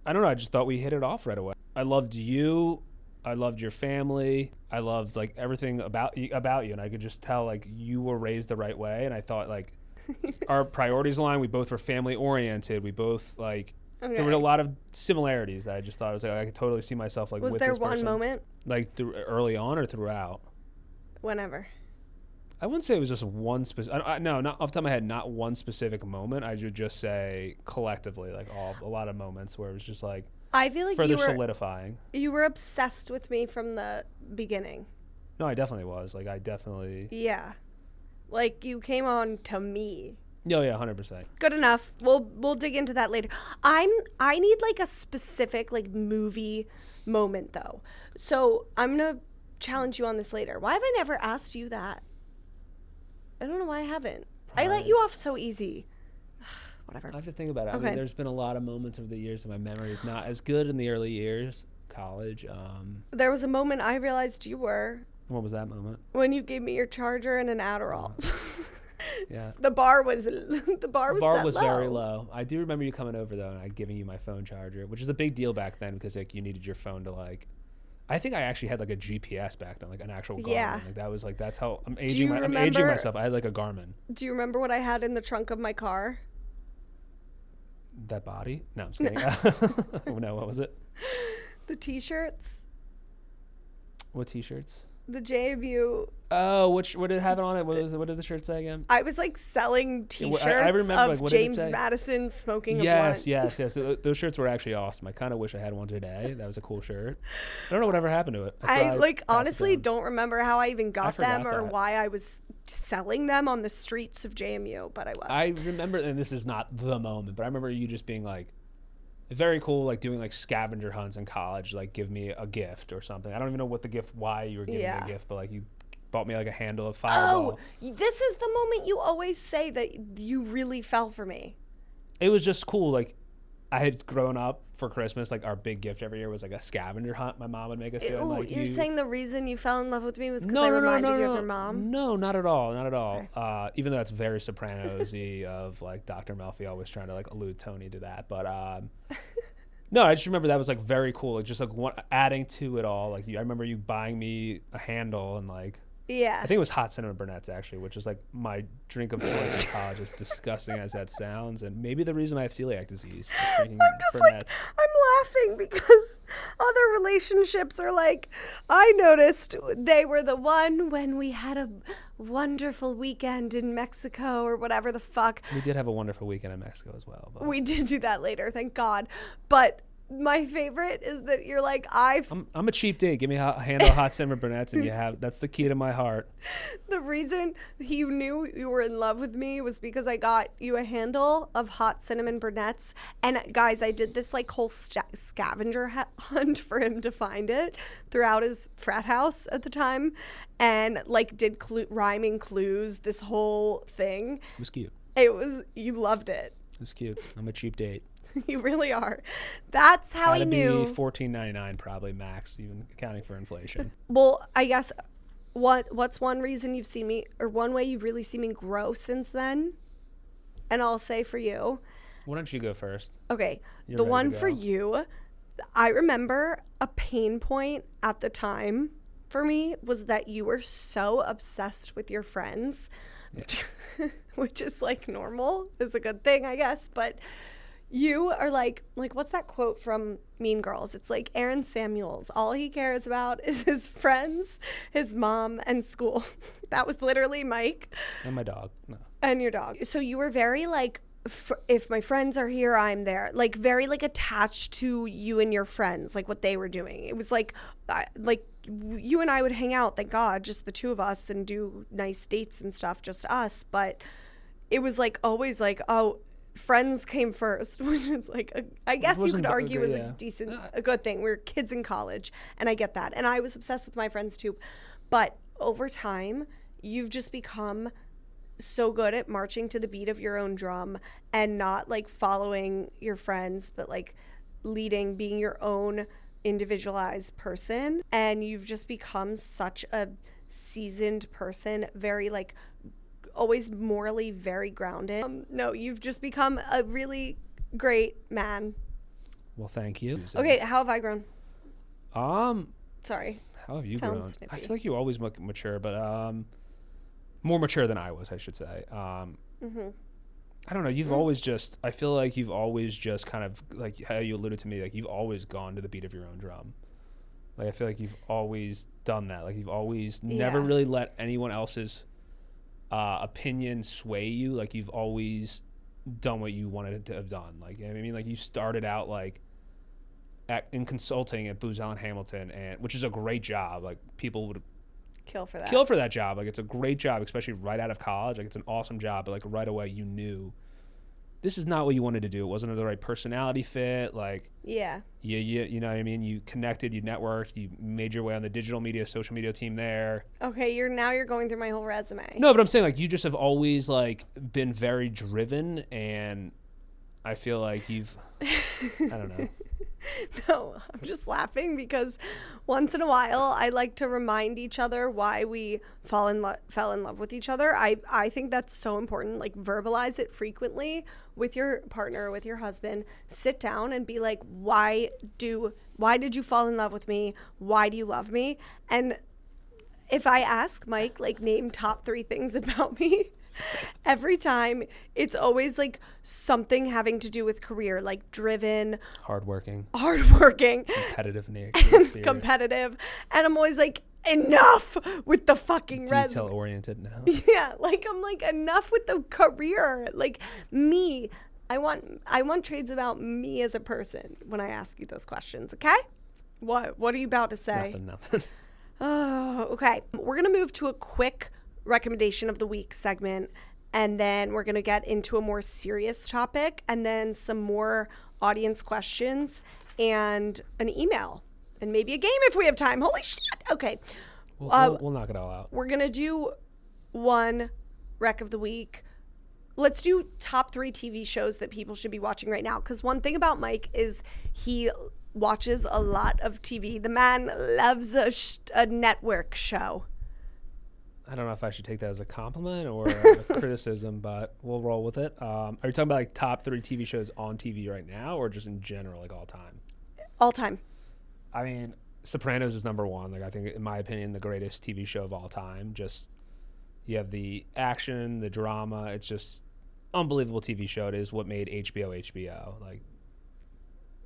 I don't know. I just thought we hit it off right away. I loved you. I loved your family. I loved like everything about you, and I could just tell like you were raised the right way. And I thought like our priorities aligned. We both were family oriented. We both like Okay. There were a lot of similarities that I just thought I was like I could totally see myself like Was with there this one person. moment? Like early on or throughout? Whenever. I wouldn't say it was just one specific. No, not off the top of my head. Not one specific moment. I would just say collectively, like a lot of moments where it was just like I feel like further you were solidifying. you were obsessed with me from the beginning. No, I definitely was. Like I definitely. Yeah. Like you came on to me. No, yeah, 100%. Good enough. We'll dig into that later. I need like a specific like movie moment though. So I'm gonna challenge you on this later. Why have I never asked you that? I don't know why I haven't. I let you off so easy. Whatever. I have to think about it. I Okay. mean, there's been a lot of moments over the years that my memory is not as good in the early years, college. There was a moment I realized you were What was that moment? when you gave me your charger and an Adderall. Yeah. The bar was The bar was set very low. I do remember you coming over though, and I giving you my phone charger, which is a big deal back then because like you needed your phone to like. I think I actually had like a GPS back then, like an actual Garmin. Yeah. Like that was like that's how I'm you aging. I'm aging remember- myself. I had like a Garmin. Do you remember what I had in the trunk of my car? That body? No, I'm just kidding. Oh, no, what was it? The t-shirts. What T-shirts? The JMU. Oh, what did it have on it? What did the shirt say again? I was like selling Yeah, well, t-shirts I remember, of like, what did it James say? Madison smoking a Yes, blunt. yes. Those shirts were actually awesome. I kind of wish I had one today. That was a cool shirt. I don't know whatever happened to it. I thought like passed it honestly down. don't remember how I even got them forgot or that. why I was selling them on the streets of JMU, but I was. I remember, and this is not the moment, but I remember you just being like, very cool, like doing like scavenger hunts in college, like give me a gift or something. I don't even know what the gift, why you were giving me Yeah. a gift, but like you bought me like a handle of Fireball. This is the moment you always say that you really fell for me. It was just cool. Like I had grown up for Christmas, like our big gift every year was like a scavenger hunt. My mom would make us do. Ew, Like, you're saying the reason you fell in love with me was because no, I no, no, reminded no, you no, of your mom? No, not at all, not at all. Even though that's very Sopranos-y of like Dr. Melfi always trying to like allude Tony to that, but no, I just remember that was like very cool. Like just like adding to it all. Like I remember you buying me a handle and like. Yeah. I think it was hot cinnamon burnett's actually, which is like my drink of choice in college. As disgusting as that sounds, and maybe the reason I have celiac disease. I'm just like, I'm laughing because other relationships are like, I noticed they were the one when we had a wonderful weekend in Mexico or whatever the fuck. We did have a wonderful weekend in Mexico as well. But We did do that later, thank God. But my favorite is that you're like, I'm a cheap date. Give me a handle of hot cinnamon burnett's, and that's the key to my heart. the reason he knew you were in love with me was because I got you a handle of hot cinnamon burnett's. And guys, I did this like whole scavenger hunt for him to find it throughout his frat house at the time, and like did rhyming clues, this whole thing. It was cute. You loved it. It was cute. I'm a cheap date. You really are. That's how Had I to knew. be $14.99 probably max, even accounting for inflation. Well, I guess what's one reason you've seen me, or one way you've really seen me grow since then? And I'll say for you, Why don't you go first? okay, You're the ready one to for go. you, I remember a pain point at the time for me was that you were so obsessed with your friends, which is like normal, is a good thing, I guess, but you are like what's that quote from Mean Girls? It's like Aaron Samuels. All he cares about is his friends, his mom, and school. That was literally Mike And my dog. No. and your dog. So you were very like, if my friends are here, I'm there. Like very like attached to you and your friends, like what they were doing. It was like you and I would hang out, thank God, just the two of us, and do nice dates and stuff, just us. But it was like always like, oh, friends came first, which is like I guess you wasn't could argue was yeah. a good thing. We were kids in college, and I get that, and I was obsessed with my friends too. But over time, you've just become so good at marching to the beat of your own drum and not like following your friends, but like leading, being your own individualized person. And you've just become such a seasoned person, very like always morally very grounded. No, you've just become a really great man. Well, thank you. Okay, how have I grown? Sorry. How have you Sounds grown? snippy. I feel like you always mature, but more mature than I was, I should say. I don't know. You've always just, I feel like you've always just kind of, like how you alluded to me, like you've always gone to the beat of your own drum. Like, I feel like you've always done that. Like, you've always never really let anyone else's opinion sway you. Like, you've always done what you wanted to have done. Like, you know what I mean? Like, you started out, like, in consulting at Booz Allen Hamilton, and which is a great job. Like, people would Kill for that. Kill for that job. Like, it's a great job, especially right out of college. Like, it's an awesome job, but like right away you knew this is not what you wanted to do. It wasn't the right personality fit. Like, you know what I mean? You connected, you networked, you made your way on the digital media, social media team there. Okay, you're going through my whole resume. No, but I'm saying, like, you just have always like been very driven, and I feel like you've I don't know. No, I'm just laughing because once in a while I like to remind each other why we fell in love with each other. I think that's so important. Like, verbalize it frequently with your partner, with your husband. Sit down and be like, why did you fall in love with me? Why do you love me? And if I ask Mike, like, name top 3 things about me, every time it's always like something having to do with career, like driven, hardworking, competitive, and I'm always like, enough with the fucking detail oriented now. Yeah, like, I'm like, enough with the career. Like, me, I want traits about me as a person when I ask you those questions. Okay, what are you about to say? Nothing. Oh, okay, we're gonna move to a quick recommendation of the week segment, and then we're going to get into a more serious topic, and then some more audience questions and an email and maybe a game if we have time. Holy shit. Okay. We'll knock it all out. We're going to do one rec of the week. Let's do top 3 TV shows that people should be watching right now, because one thing about Mike is he watches a lot of TV. The man loves a network show. I don't know if I should take that as a compliment or a criticism, but we'll roll with it. Are you talking about like top 3 TV shows on TV right now, or just in general, like all time? All time. I mean, Sopranos is number 1. Like, I think, in my opinion, the greatest TV show of all time. Just, you have the action, the drama. It's just unbelievable TV show. It is what made HBO. Like,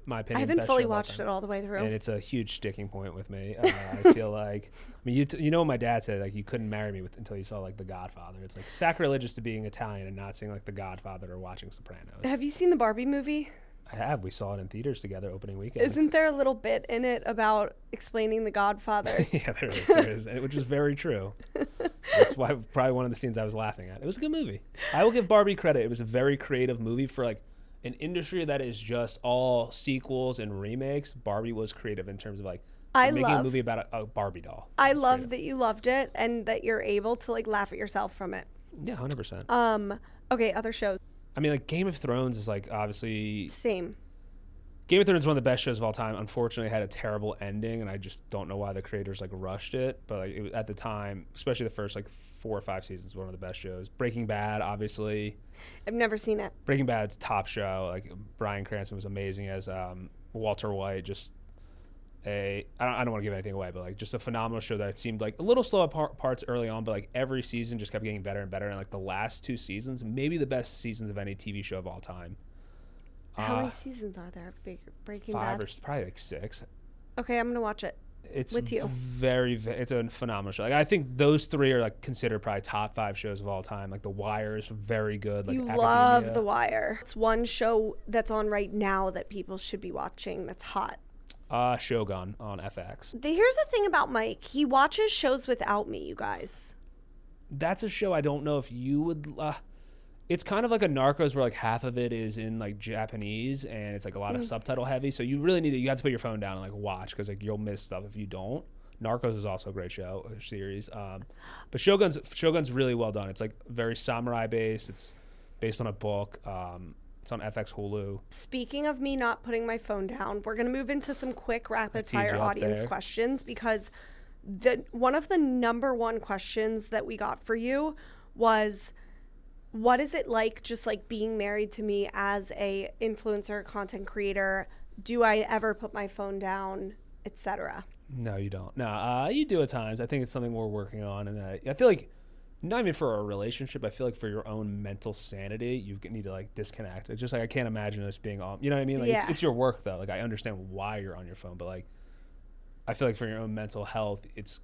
my opinion, I haven't fully watched it all the way through, and it's a huge sticking point with me. I feel like, I mean, you know what my dad said, like, you couldn't marry me until you saw like The Godfather. It's like sacrilegious to being Italian and not seeing like The Godfather or watching Sopranos. Have you seen the Barbie movie? I have. We saw it in theaters together opening weekend. Isn't there a little bit in it about explaining The Godfather? Yeah, there is, which is very true. That's why probably one of the scenes I was laughing at. It was a good movie. I will give Barbie credit. It was a very creative movie for like an industry that is just all sequels and remakes. Barbie was creative in terms of like making a movie about a Barbie doll. I love that you loved it and that you're able to like laugh at yourself from it. Yeah, 100%. Okay, other shows. I mean, like, Game of Thrones is like obviously Same. Game of Thrones is one of the best shows of all time. Unfortunately, it had a terrible ending, and I just don't know why the creators like rushed it. But like, it was, at the time, especially the first like 4 or 5 seasons, one of the best shows. Breaking Bad, obviously. I've never seen it. Breaking Bad's top show. Like, Bryan Cranston was amazing as Walter White. Just I don't want to give anything away, but like just a phenomenal show that it seemed like a little slow at parts early on, but like every season just kept getting better and better. And like the last 2 seasons, maybe the best seasons of any TV show of all time. How many seasons are there? Breaking 5 Bad? or probably like 6. Okay, I'm gonna watch it. It's with you. It's a phenomenal show. Like, I think those 3 are like considered probably top 5 shows of all time. Like The Wire is very good. Like, You Academia. love The Wire. It's one show that's on right now that people should be watching that's hot. Shogun on FX. Here's the thing about Mike. He watches shows without me, you guys. That's a show I don't know if you would... it's kind of like a Narcos where like half of it is in like Japanese and it's like a lot of subtitle heavy. So you really you have to put your phone down and like watch, because like you'll miss stuff if you don't. Narcos is also a great show, a series. But Shogun's really well done. It's like very samurai based. It's based on a book. It's on FX Hulu. Speaking of me not putting my phone down, we're going to move into some quick rapid fire audience questions, because one of the number 1 questions that we got for you was, what is it like just like being married to me as a influencer, content creator? Do I ever put my phone down, etc.? No, you don't. No, you do at times. I think it's something we're working on, and I feel like not even for a relationship. I feel like for your own mental sanity, you need to like disconnect. It's just like I can't imagine us being on. You know what I mean? Like Yeah. it's your work though. Like I understand why you're on your phone, but like I feel like for your own mental health, it's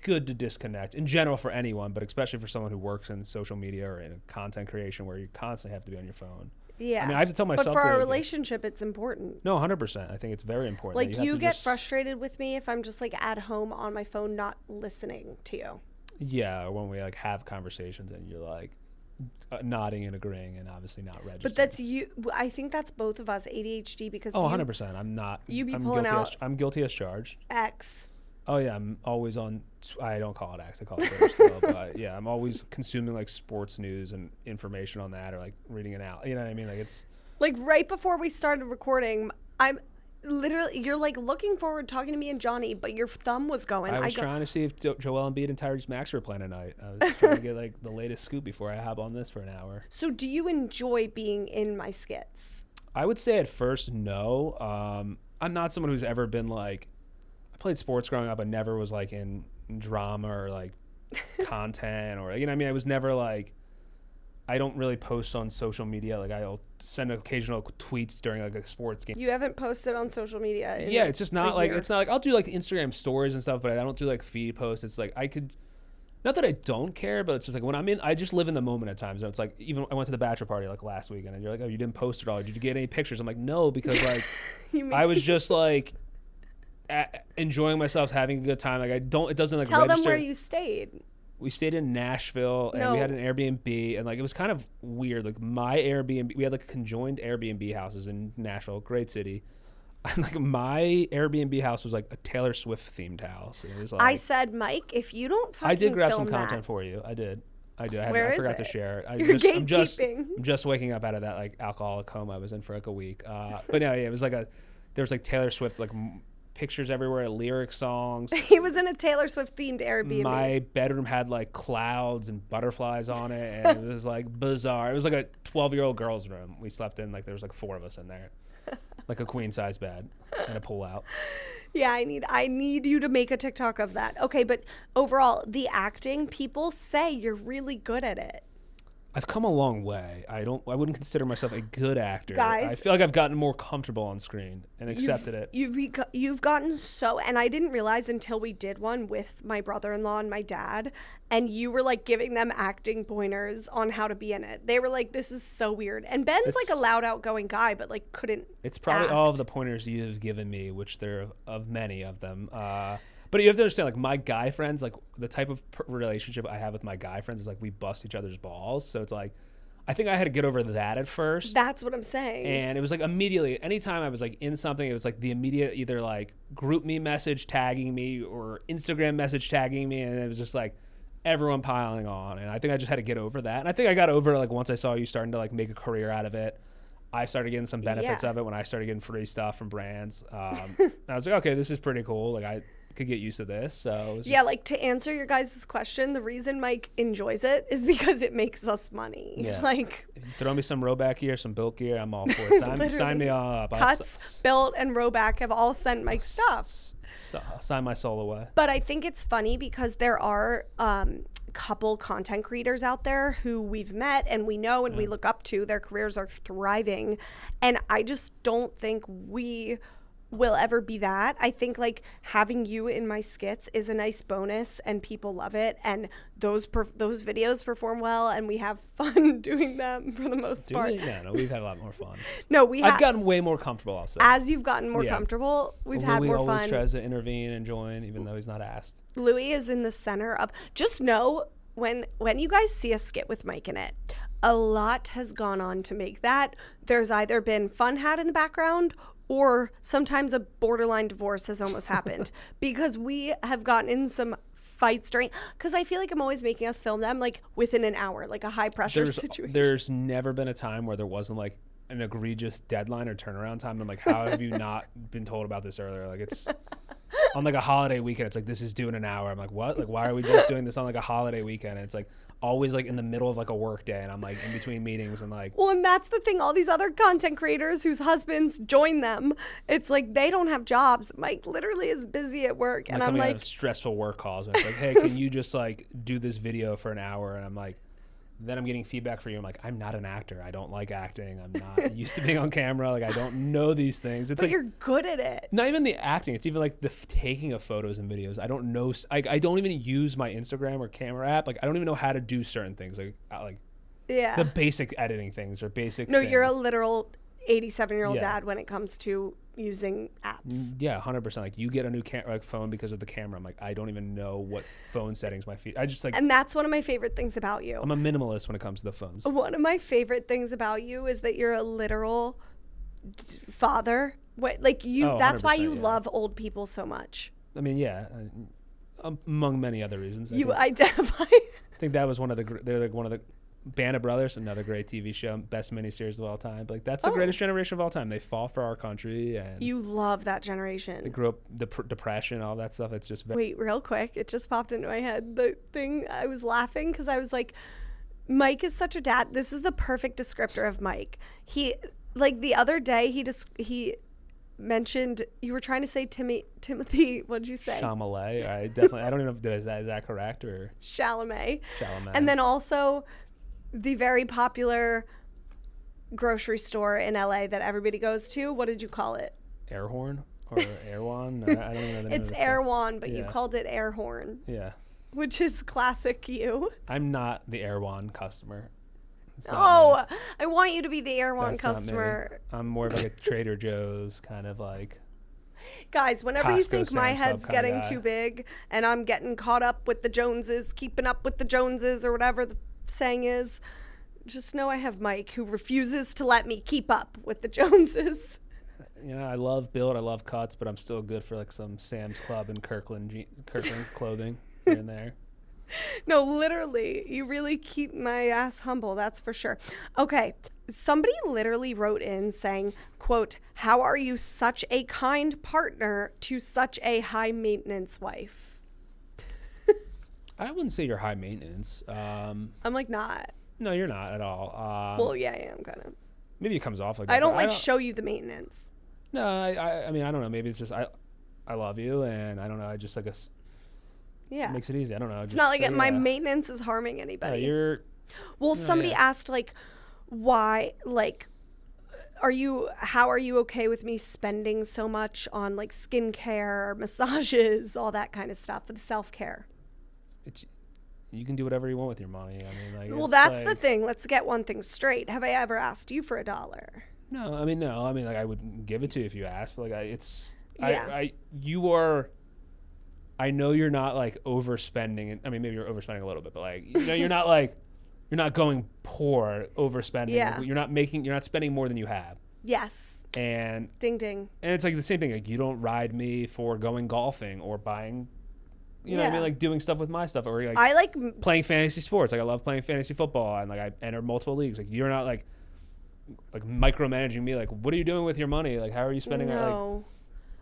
good to disconnect in general for anyone, but especially for someone who works in social media or in content creation where you constantly have to be on your phone. Yeah. I mean, I have to tell myself. But for our like, relationship, it's important. no, 100%. I think it's very important. Like, that you have to get just- frustrated with me if I'm just, like, at home on my phone not listening to you. Yeah, or when we like have conversations and you're like nodding and agreeing and obviously not registering. But that's you. I think that's both of us, ADHD, because Oh, you 100%. I'm not. you be I'm pulling guilty out- I'm guilty as charged. X. Oh yeah, I'm always on. I don't call it X. I call it Twitter still. But yeah, I'm always consuming like sports news and information on that, or like reading it out. You know what I mean? Like it's. Like, right before we started recording, I'm literally, you're like looking forward talking to me and Johnny, but your thumb was going. I was trying to see if Joel Embiid and Tyrese Maxey were playing tonight. I was trying to get like the latest scoop before I hop on this for an hour. So, do you enjoy being in my skits? I would say at first no. I'm not someone who's ever been like. I played sports growing up. I never was like in drama or like content or you know what I mean. I was never like. I don't really post on social media. Like I'll send occasional tweets during like a sports game. You haven't posted on social media. In Yeah, it's just not like year. it's not like I'll do like Instagram stories and stuff, but I don't do like feed posts. It's like I could. Not that I don't care, but it's just like when I'm in, I just live in the moment at times. And it's like even I went to the bachelor party like last weekend, and you're like, oh, you didn't post it all. Did you get any pictures? I'm like, no, because like I was just like enjoying myself, having a good time. Like I don't. It doesn't like Tell register. them where you stayed. We stayed in Nashville and No. we had an Airbnb and like it was kind of weird. Like my Airbnb, we had like conjoined Airbnb houses in Nashville, great city. And like my Airbnb house was like a Taylor Swift themed house. It was like I said, Mike, if you don't fucking I did grab film some content that, for you. I did. I Where I is forgot to it? share it. You're I'm gatekeeping. just waking up out of that like alcoholic coma I was in for like a week. But no, yeah, it was like there was like Taylor Swift like pictures everywhere, lyric songs. he was in a Taylor Swift themed Airbnb. My bedroom had like clouds and butterflies on it, and it was like bizarre. It was like a 12-year-old girl's room. We slept in like there was like 4 of us in there, like a queen size bed and a pull out. Yeah, I need you to make a TikTok of that. Okay, but overall, the acting, people say you're really good at it. I've come a long way. I wouldn't consider myself a good actor. Guys, I feel like I've gotten more comfortable on screen and accepted it. You've gotten so, and I didn't realize until we did one with my brother-in-law and my dad, and you were like giving them acting pointers on how to be in it. They were like, "This is so weird." And Ben's like a loud, outgoing guy, but like couldn't. It's probably act. all of the pointers you've given me, which there are of many of them. But you have to understand, like my guy friends, like the type of relationship I have with my guy friends is like we bust each other's balls. So it's like, I think I had to get over that at first. That's what I'm saying. And it was like immediately, anytime I was like in something, it was like the immediate either like group me message tagging me or Instagram message tagging me. And it was just like everyone piling on. And I think I just had to get over that. And I think I got over it like once I saw you starting to like make a career out of it. I started getting some benefits of it when I started getting free stuff from brands. I was like, okay, this is pretty cool. Like I could get used to this. So it was yeah, like to answer your guys' question, the reason Mike enjoys it is because it makes us money. Yeah. Like if you throw me some Roback gear, some Built gear, I'm all for it. Sign me all up. Cuts, Built, and Roback have all sent Mike stuff. Sign my soul away. But I think it's funny because there are couple content creators out there who we've met and we know and we look up to. Their careers are thriving. And I just don't think we will ever be that. I think like having you in my skits is a nice bonus and people love it. And those videos perform well and we have fun doing them for the most part. No, we've had a lot more fun. No, I've gotten way more comfortable also. As you've gotten more comfortable, we've had more Louis always fun. tries to intervene and join even though he's not asked. Louis is in the center of, just know when you guys see a skit with Mike in it, a lot has gone on to make that. There's either been fun had in the background or sometimes a borderline divorce has almost happened because we have gotten in some fights during, because I feel like I'm always making us film them like within an hour, like a high pressure situation. There's never been a time where there wasn't like an egregious deadline or turnaround time. I'm like, how have you not been told about this earlier? Like on like a holiday weekend. It's like, this is due in an hour. I'm like, what? Like, why are we just doing this on like a holiday weekend? And it's like always like in the middle of like a work day, and I'm like in between meetings and like. Well, and that's the thing. All these other content creators whose husbands join them, it's like they don't have jobs. Mike literally is busy at work, and I'm coming out like, of stressful work calls, and it's like, hey, can you just like do this video for an hour? And I'm like, then I'm getting feedback for you. I'm like, I'm not an actor. I don't like acting. I'm not used to being on camera. Like, I don't know these things. It's but like you're good at it. not even the acting. It's even like the taking of photos and videos. I don't know. I don't even use my Instagram or camera app. Like, I don't even know how to do certain things. Like Yeah. the basic editing things or basic. No, you're a things. literal 87-year-old Yeah. dad when it comes to using apps. Yeah, 100%. Like, you get a new phone because of the camera. I'm like, I don't even know what phone settings my feet. I just like. And that's one of my favorite things about you. I'm a minimalist when it comes to the phones. One of my favorite things about you is that you're a literal father. Like you, Oh, that's why 100%, you yeah. love old people so much. I mean, yeah, among many other reasons. You I identify. think that was one of the. They're like one of the. Band of Brothers, another great TV show, best miniseries of all time. But like, that's the greatest generation of all time. They fought for our country, and You love that they generation. grew up depression, all that stuff. It's just Wait, real quick. It just popped into my head. The thing, I was laughing because I was like, Mike is such a dad. This is the perfect descriptor of Mike. He, like the other day, he mentioned, you were trying to say Timothy, what'd you say? Chalamet. I definitely. I don't even know if is that correct or Chalamet. Chalamet. And then also the very popular grocery store in LA that everybody goes to. What did you call it? Air horn or Airwan. I don't even know the name It's of Erewhon, but you Yeah. called it Air Horn, Yeah, which is classic you. I'm not the Airwan customer. It's not me. Oh, I want you to be the Erewhon That's not me. customer. I'm more of like a Trader Joe's kind of like. Guys, whenever you Costco, think my Sam's Club head's kinda getting guy. too big and I'm getting caught up with the Joneses, keeping up with the Joneses or whatever the saying is, just know I have Mike who refuses to let me keep up with the Joneses. You know, I love build, I love cuts, but I'm still good for like some Sam's Club and Kirkland clothing here and there. No, literally, you really keep my ass humble, that's for sure. Okay, somebody literally wrote in saying, quote, "How are you such a kind partner to such a high maintenance wife?" I wouldn't say you're high maintenance. I'm like, not. No, you're not at all. Well, yeah, I am kind of. Maybe it comes off like that. I don't but like show you the maintenance. No, I mean, I don't know. Maybe it's just I love you, and I don't know. I just like Yeah. it makes it easy. I don't know. It's not like my maintenance is harming anybody. You're Well, No, somebody yeah. asked, like, why, like, how are you okay with me spending so much on, like, skincare, massages, all that kind of stuff, for the self-care? you can do whatever you want with your money. I mean, like, Well, it's that's the like- thing. Let's get one thing straight. Have I ever asked you for $1? No, I mean, like I would give it to you if you asked, but like Yeah. you are. I know you're not like overspending, and I mean maybe you're overspending a little bit, but like you're not like you're not going poor overspending. Yeah. You're not spending more than you have, Yes. and Ding, ding. it's like the same thing. Like, you don't ride me for going golfing or buying, you know what I Yeah. mean, like doing stuff with my stuff, or like I like, playing fantasy sports. Like, I love playing fantasy football, and like I enter multiple leagues. Like, you're not like micromanaging me. Like, what are you doing with your money? Like, how are you spending it? Like, no.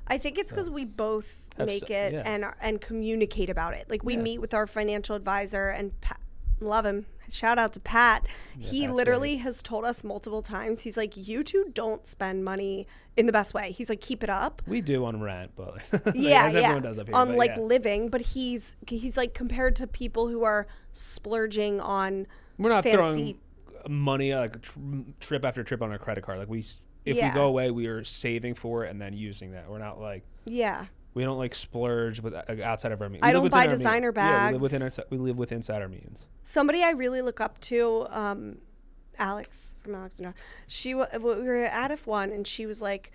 I think it's because we both Have make s- it yeah. and communicate about it. Like, we Yeah. meet with our financial advisor, and Pat, love him. Shout out to Pat. He Pat's literally has told us multiple times. He's like, you two don't spend money in the best way. He's like, keep it up. we do on rent, but like, Yeah, as yeah. everyone does up here. On but like yeah. living, but he's like, compared to people who are splurging on We're not fancy. throwing money like trip after trip on our credit card. Like, if Yeah. we go away, we are saving for it and then using that. We're not like Yeah. we don't like splurge with outside of our means. I We live don't within buy our means. designer Yeah, bags. we live with inside our means. Somebody I really look up to, Alex from Alex and John. We were at F1, and she was like,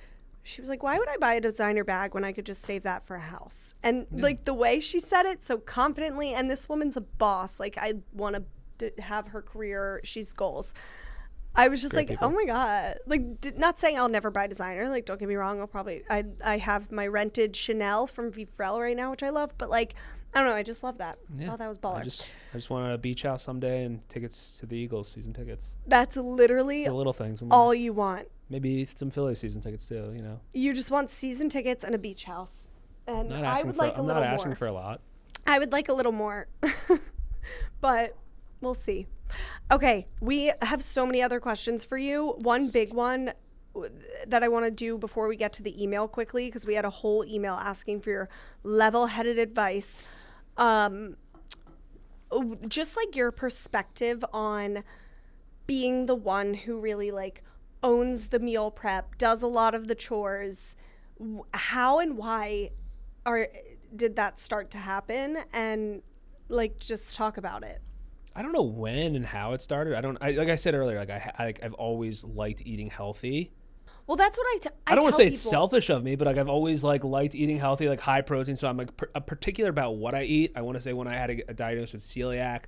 why would I buy a designer bag when I could just save that for a house? And like the way she said it so confidently, and this woman's a boss. Like, I want to have her career. She's goals. I was just Great like, people. oh my God. Like, not saying I'll never buy designer. Like, don't get me wrong. I have my rented Chanel from Vivrel right now, which I love. But like, I don't know. I just love that. I thought that was baller. I just want a beach house someday and tickets to the Eagles season tickets. That's literally It's the little things. all you want. Maybe some Philly season tickets too. You know. You just want season tickets and a beach house. And I'm I would like a little not asking more. for a lot. I would like a little more, but we'll see. Okay, we have so many other questions for you. One big one that I want to do before we get to the email quickly, because we had a whole email asking for your level-headed advice. Just like your perspective on being the one who really like owns the meal prep, does a lot of the chores. How and why did that start to happen? And like, just talk about it. I don't know when and how it started. Like I said earlier, like I've always liked eating healthy. Well, that's what I don't want to say it's people. selfish of me, but like I've always like liked eating healthy, like high protein. So I'm like particular about what I eat. I want to say when I had a diagnosis with celiac,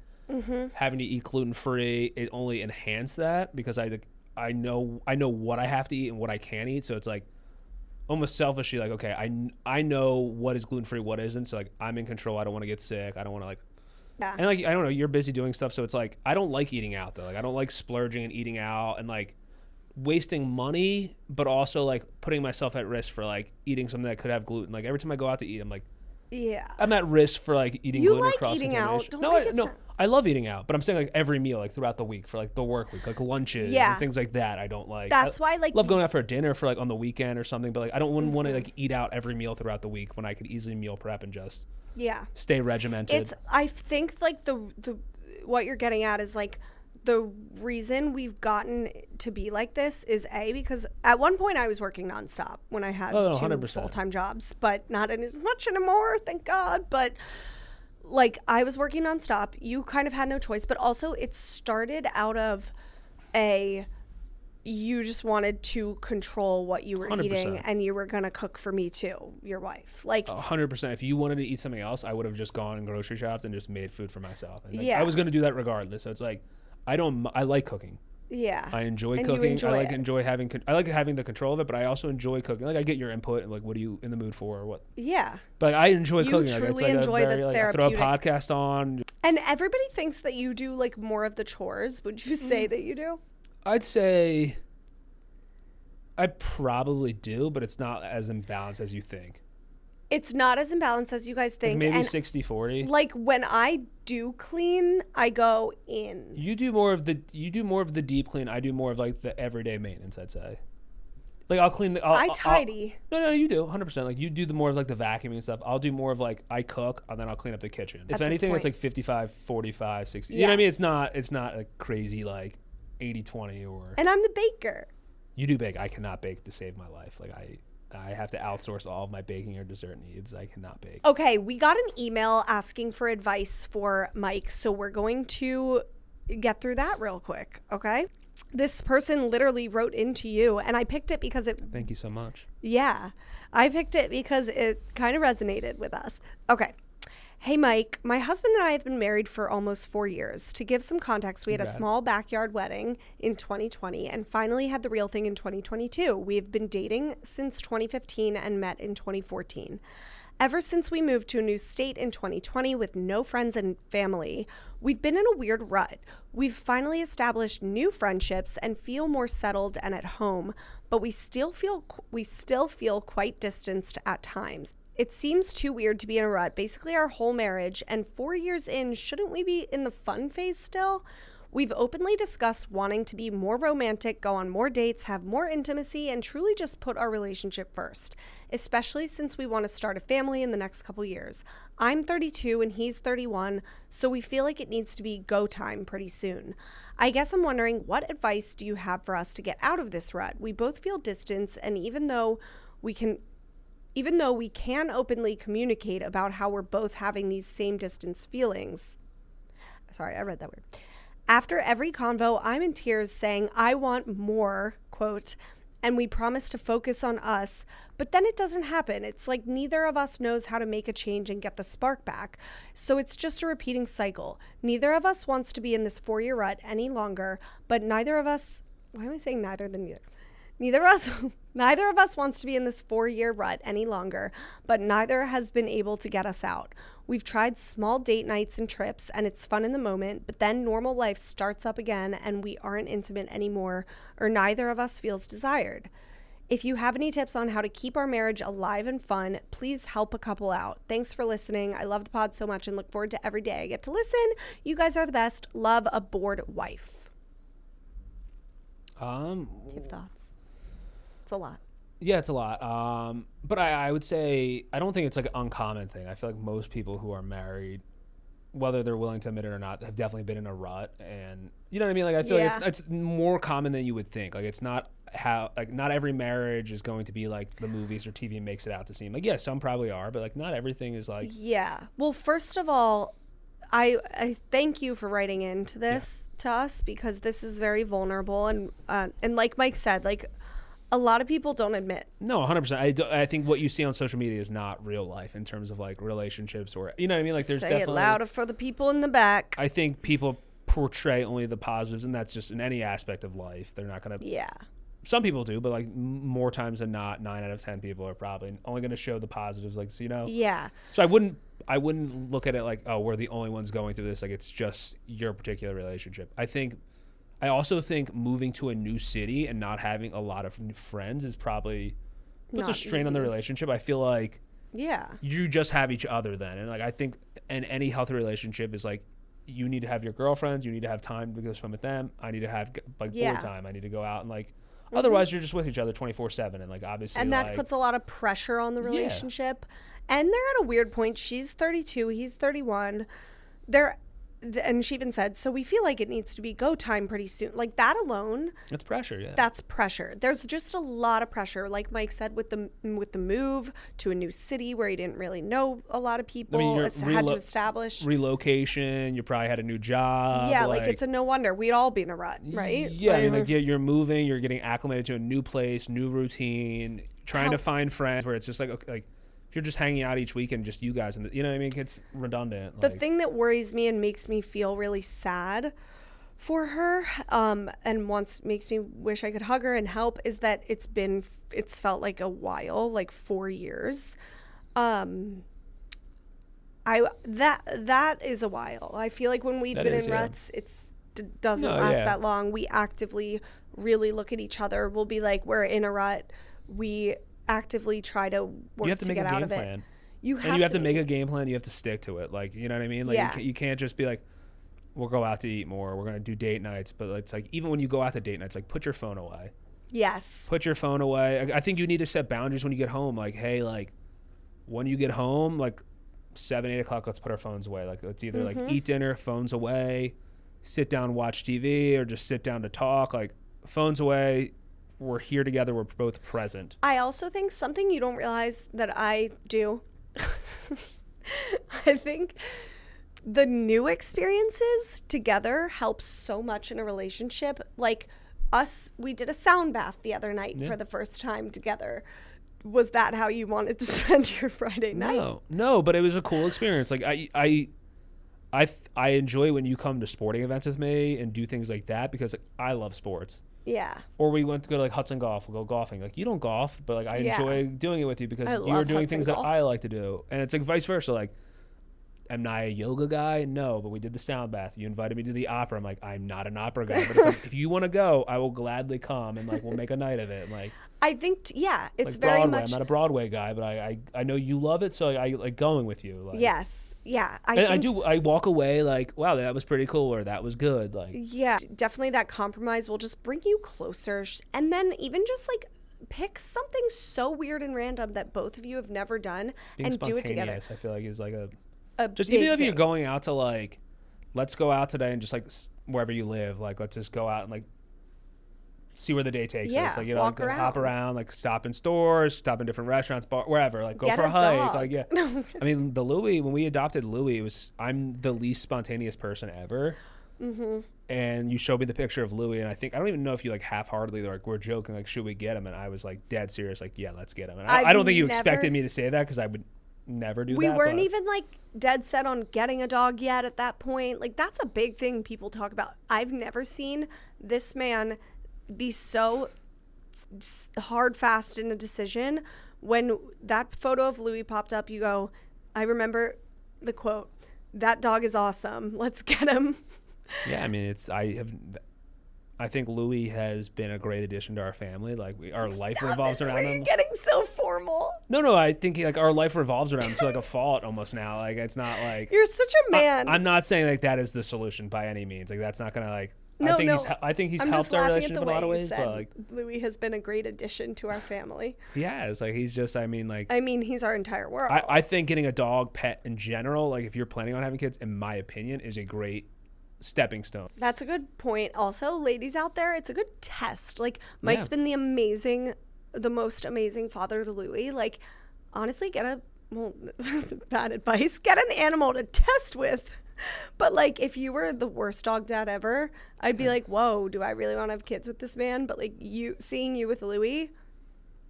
having to eat gluten free, it only enhanced that because I know what I have to eat and what I can't eat. So it's like almost selfishly like, okay, I know what is gluten free, what isn't. So like I'm in control. I don't want to get sick. I don't want to like. Yeah. And like I don't know, you're busy doing stuff, so it's like I don't like eating out though. Like I don't like splurging and eating out and like wasting money, but also like putting myself at risk for like eating something that could have gluten. Like every time I go out to eat, I'm like, yeah, I'm at risk for like eating You gluten like across eating out. contamination. Don't No, make it I love eating out, but I'm saying like every meal, like throughout the week for like the work week, like lunches and things like that. I don't like. That's why like love going out for a dinner for like on the weekend or something, but like I don't want to like eat out every meal throughout the week when I could easily meal prep and just stay regimented. I think like the what you're getting at is like the reason we've gotten to be like this is because at one point I was working nonstop when I had 100%. full-time jobs, but not as much anymore, thank God. But like I was working nonstop. You kind of had no choice, but also it started out of you just wanted to control what you were 100%. eating, and you were gonna cook for me too, your wife. Like 100%. If you wanted to eat something else, I would have just gone and grocery shopped and just made food for myself. And like, I was going to do that regardless. So it's like, I like cooking. Yeah. I enjoy And cooking. I like having the control of it, but I also enjoy cooking. Like I get your input and like, what are you in the mood for or what? Yeah. But I enjoy cooking. You Like, truly it's like enjoy a very, the like, I throw a therapeutic. podcast on. And everybody thinks that you do like more of the chores. Would you say that you do? I'd say I probably do, but it's not as imbalanced as you think. It's not as imbalanced as you guys think. Like maybe and 60-40. like when I do clean, I go in. You do more of the deep clean. I do more of like the everyday maintenance, I'd say. Like I'll clean I tidy. No, you do 100%. Like you do the more of like the vacuuming and stuff. I'll do more of like I cook and then I'll clean up the kitchen. If anything, it's like 55, 45, 60. You know what I mean? It's not like crazy like 80-20 or. And I'm the baker. You do bake. I cannot bake to save my life. Like I have to outsource all of my baking or dessert needs. I cannot bake. Okay, we got an email asking for advice for Mike, so we're going to get through that real quick, okay? This person literally wrote into you, and I picked it because it... Thank you so much. Yeah, I picked it because it kind of resonated with us. Okay. Hey, Mike, my husband and I have been married for almost 4 years. To give some context, we had a small backyard wedding in 2020 and finally had the real thing in 2022. We have been dating since 2015 and met in 2014. Ever since we moved to a new state in 2020 with no friends and family, we've been in a weird rut. We've finally established new friendships and feel more settled and at home, but we still feel quite distanced at times. It seems too weird to be in a rut, basically our whole marriage, and 4 years in, shouldn't we be in the fun phase still? We've openly discussed wanting to be more romantic, go on more dates, have more intimacy, and truly just put our relationship first, especially since we want to start a family in the next couple years. I'm 32 and he's 31, so we feel like it needs to be go time pretty soon. I guess I'm wondering, what advice do you have for us to get out of this rut? We both feel distance, and even though we can openly communicate about how we're both having these same distance feelings. Sorry, I read that weird. After every convo, I'm in tears saying, I want more, quote, and we promise to focus on us, but then it doesn't happen. It's like neither of us knows how to make a change and get the spark back. So it's just a repeating cycle. Neither of us wants to be in this 4-year rut any longer, but neither of us, why am I saying neither than neither? Neither of us wants to be in this 4-year rut any longer, but neither has been able to get us out. We've tried small date nights and trips, and it's fun in the moment, but then normal life starts up again, and we aren't intimate anymore, or neither of us feels desired. If you have any tips on how to keep our marriage alive and fun, please help a couple out. Thanks for listening. I love the pod so much and look forward to every day I get to listen. You guys are the best. Love, a bored wife. Do you have thoughts? It's a lot. Yeah, it's a lot. But I would say I don't think it's like an uncommon thing. I feel like most people who are married, whether they're willing to admit it or not, have definitely been in a rut. And you know what I mean? Like I feel like it's more common than you would think. Like it's not how, like not every marriage is going to be like the movies or TV makes it out to seem. Like yeah, some probably are, but like not everything is like. Yeah. Well, first of all, I thank you for writing into this to us, because this is very vulnerable, and like Mike said, like a lot of people don't admit. No, 100%. I think what you see on social media is not real life in terms of like relationships, or you know what I mean. Like there's Say definitely it louder for the people in the back. I think people portray only the positives, and that's just in any aspect of life. They're not gonna. Yeah. Some people do, but like more times than not, 9 out of 10 people are probably only going to show the positives. Like, so, you know. Yeah. So I wouldn't look at it like, oh, we're the only ones going through this. Like it's just your particular relationship. I also think moving to a new city and not having a lot of friends is probably puts a strain on the relationship. I feel like you just have each other then, and like I think in any healthy relationship is like you need to have your girlfriends, you need to have time to go swim with them. I need to have like board time. I need to go out and like. Otherwise, you're just with each other 24/7, and like obviously, and that puts a lot of pressure on the relationship. Yeah. And they're at a weird point. She's 32, he's 31. And she even said, so we feel like it needs to be go time pretty soon. Like that alone. That's pressure, yeah. That's pressure. There's just a lot of pressure. Like Mike said, with the move to a new city where he didn't really know a lot of people. I mean, had to establish. Relocation. You probably had a new job. Yeah, like it's a no wonder. We'd all be in a rut, right? Yeah, I mean, like you're moving, you're getting acclimated to a new place, new routine, trying to find friends where it's just like, okay, like, you're just hanging out each weekend, just you guys, and you know what I mean? It's redundant. The thing that worries me and makes me feel really sad for her, and makes me wish I could hug her and help, is that it's felt like a while, like 4 years. That is a while. I feel like when we've been in ruts, it doesn't last that long. We actively really look at each other. We'll be like, we're in a rut. We actively try to work to get out of it. You have to make a game plan. You have to stick to it. Like, you know what I mean? Like you can't just be like, we'll go out to eat more. We're going to do date nights. But it's like, even when you go out to date nights, like put your phone away. Yes. Put your phone away. I think you need to set boundaries when you get home. Like, hey, like when you get home, like 7, 8 o'clock, let's put our phones away. Like it's either like eat dinner, phones away, sit down, watch TV, or just sit down to talk. Like phones away. We're here together. We're both present. I also think something you don't realize that I do. I think the new experiences together helps so much in a relationship. Like us, we did a sound bath the other night for the first time together. Was that how you wanted to spend your Friday night? No, but it was a cool experience. Like I enjoy when you come to sporting events with me and do things like that, because like, I love sports. Yeah. Or we went to go to like Hudson Golf. We'll go golfing. Like you don't golf, but like I enjoy doing it with you because you are doing things that I like to do. And it's like vice versa. Like, am I a yoga guy? No, but we did the sound bath. You invited me to the opera. I'm like, I'm not an opera guy, but if you want to go, I will gladly come, and like we'll make a night of it. Like I think it's like very Broadway. much. I'm not a Broadway guy, but I know you love it, so I like going with you. Like, yes. Yeah, I walk away like, wow, that was pretty cool, or that was good. Like, yeah, definitely that compromise will just bring you closer, and then even just like pick something so weird and random that both of you have never done and do it together. I feel like is like a just even if you're going out to like, let's go out today and just like wherever you live, like let's just go out and like see where the day takes us. Like, you know, walk like, around. Hop around, like stop in stores, stop in different restaurants, wherever, like go Get for a a hike. dog. Like, yeah. I mean, when we adopted Louie, I'm the least spontaneous person ever. Mm-hmm. And you showed me the picture of Louie, and I don't even know if you like half-heartedly like we're joking, like should we get him? And I was like dead serious, like yeah, let's get him. And I don't think you expected me to say that, because I would never do that. We weren't even like dead set on getting a dog yet at that point. Like that's a big thing people talk about. I've never seen this man be so hard fast in a decision. When that photo of Louie popped up, you go, I remember the quote, "That dog is awesome. Let's get him." Yeah, I mean, I think Louis has been a great addition to our family. Like our life revolves around You're him. getting so formal. No, I think like our life revolves around him to like a fault almost now. Like it's not like You're such a man. I'm not saying like that is the solution by any means. Like that's not gonna like. No, I think he's I'm helped just our laughing at relationship the in a lot of way you ways. said But like Louis has been a great addition to our family. he has. Like he's just. I mean like. I mean, he's our entire world. I think getting a dog pet in general, like if you're planning on having kids, in my opinion, is a great stepping stone. That's a good point. Also, ladies out there, it's a good test. Like Mike's Yeah. been the most amazing father to Louis. Like, honestly, that's bad advice. Get an animal to test with. But like, if you were the worst dog dad ever, I'd be like, whoa, do I really want to have kids with this man? But like, seeing you with Louis,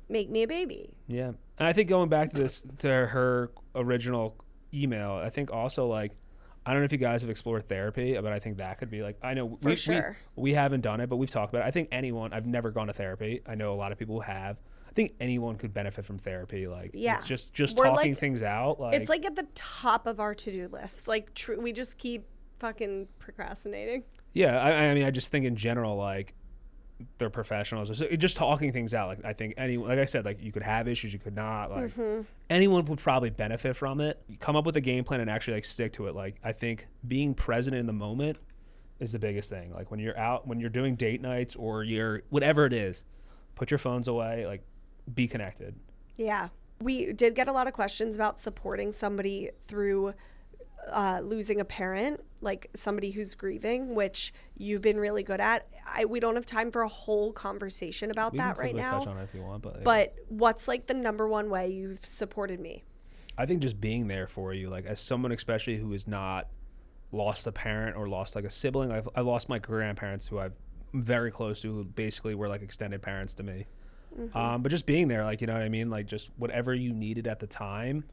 make me a baby. Yeah, and I think going back to her original email, I think also like. I don't know if you guys have explored therapy, but I think that could be like, I know we haven't done it, but we've talked about it. I think I've never gone to therapy. I know a lot of people who have. I think anyone could benefit from therapy. Like, yeah, it's just talking things out. Like, it's like at the top of our to-do list. Like, we just keep fucking procrastinating. Yeah, I mean, I just think in general, like, they're professionals. So just talking things out. Like I think anyone, like I said, like you could have issues, you could not. Like anyone would probably benefit from it. You come up with a game plan and actually like stick to it. Like I think being present in the moment is the biggest thing. Like when you're out, when you're doing date nights or you're whatever it is, put your phones away. Like be connected. Yeah, we did get a lot of questions about supporting somebody through losing a parent, like somebody who's grieving, which you've been really good at. We don't have time for a whole conversation about that right now. Touch on it if you want, but what's like the number one way you've supported me? I think just being there for you, like as someone especially who has not lost a parent or lost like a sibling. I lost my grandparents who I'm very close to, who basically were like extended parents to me. But just being there, like, you know what I mean? Like just whatever you needed at the time,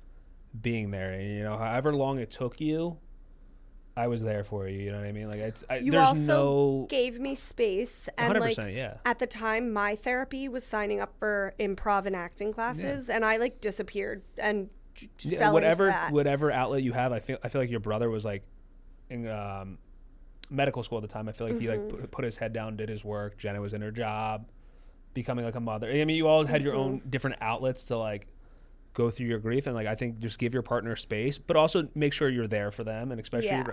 being there, and you know, however long it took you, I was there for you. You know what I mean? Like you there's also gave me space, and 100%, like yeah. At the time, my therapy was signing up for improv and acting classes, and I like disappeared and fell into that. Whatever outlet you have, I feel like your brother was like in medical school at the time. I feel like he like put his head down, did his work. Jenna was in her job, becoming like a mother. I mean, you all had your own different outlets to like go through your grief, and like I think just give your partner space, but also make sure you're there for them, and especially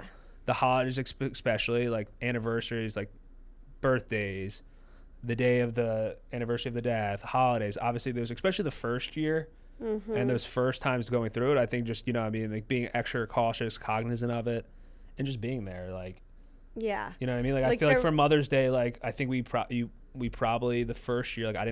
the holidays, especially like anniversaries, like birthdays, the day of the anniversary of the death, holidays. Obviously, there's especially the first year and those first times going through it. I think just, you know, I mean, like being extra cautious, cognizant of it, and just being there, like, yeah, you know what I mean. Like I feel like for Mother's Day, like I think we probably the first year, like I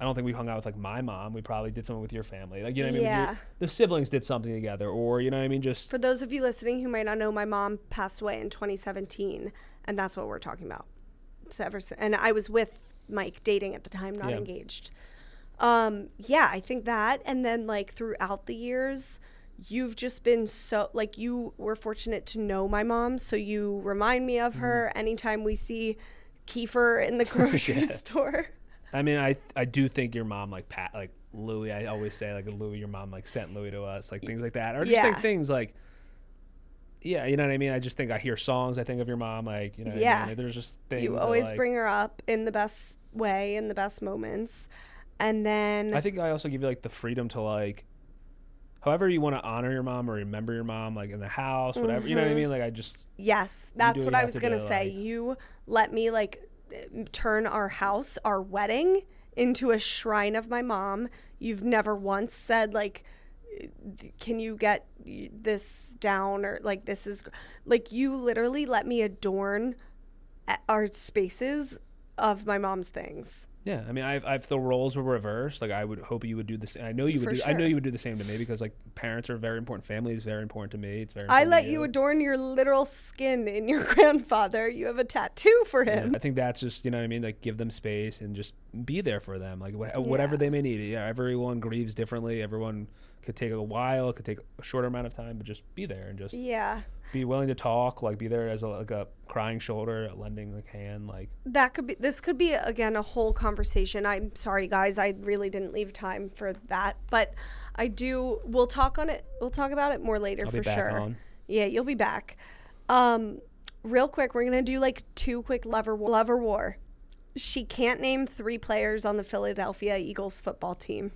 don't think we hung out with like my mom. We probably did something with your family. Like, you know what I mean? Yeah. The siblings did something together, or, you know what I mean? Just for those of you listening who might not know, my mom passed away in 2017, and that's what we're talking about. And I was with Mike, dating at the time, not engaged. Yeah, I think that. And then like throughout the years, you've just been so, like, you were fortunate to know my mom, so you remind me of her anytime we see Kiefer in the grocery store. I mean, I do think your mom, like Louis, I always say, like, Louis, your mom, like, sent Louis to us, like, things like that. Or just think things like, yeah, you know what I mean? I just think I hear songs, I think of your mom, like, you know what I mean? Like, there's just things. You always bring her up in the best way, in the best moments. And then I think I also give you, like, the freedom to, like, however you want to honor your mom or remember your mom, like, in the house, whatever. You know what I mean? Like, I just. Yes, that's what I was going to say. Like, you let me, like, turn our house, our wedding, into a shrine of my mom. You've never once said, like, can you get this down, or like, this is like, you literally let me adorn our spaces of my mom's things. Yeah, I mean, I've the roles were reversed. Like, I would hope you would do this. I know you would. I know you would do the same to me, because like parents are very important. Family is very important to me. It's very. I let you adorn your literal skin in your grandfather. You have a tattoo for him. Yeah, I think that's just, you know what I mean. Like, give them space and just be there for them. Like whatever they may need. Yeah, everyone grieves differently. Everyone could take a while. It could take a shorter amount of time, but just be there and just be willing to talk. Like, be there as a crying shoulder, a lending like hand. Like, this could be again a whole conversation. I'm sorry, guys, I really didn't leave time for that, but we'll talk on it. We'll talk about it more later. I'll for sure. Yeah, you'll be back. real quick, we're gonna do like 2 quick lover war. She can't name 3 players on the Philadelphia Eagles football team.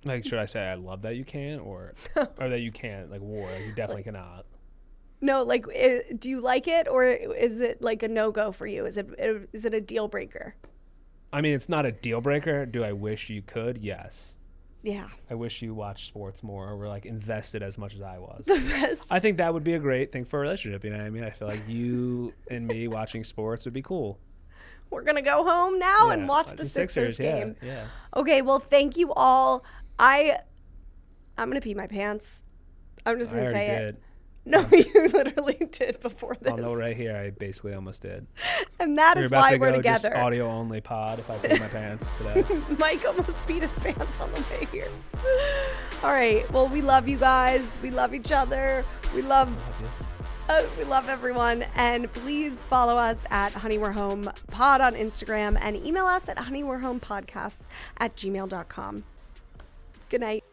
Like, should I say I love that you can, or that you can't, like, war? Like, you definitely cannot. No, like, do you like it, or is it like a no-go for you? Is it a deal breaker? I mean, it's not a deal breaker. Do I wish you could? Yes. Yeah. I wish you watched sports more, or were like invested as much as I was. The best. I think that would be a great thing for a relationship. You know what I mean? I feel like you and me watching sports would be cool. We're gonna go home now and watch the Sixers game. Yeah. Okay, well, thank you all. I'm gonna pee my pants. I'm just gonna say it. No, you literally did before this. I'll know right here. I basically almost did. And that is why we're together. Just audio only pod if I pee my pants today. Mike almost peed his pants on the way here. All right. Well, we love you guys. We love each other. We love everyone. And please follow us at Honey We're Home Pod on Instagram and email us at honeywe'rehomepodcasts@gmail.com. Good night.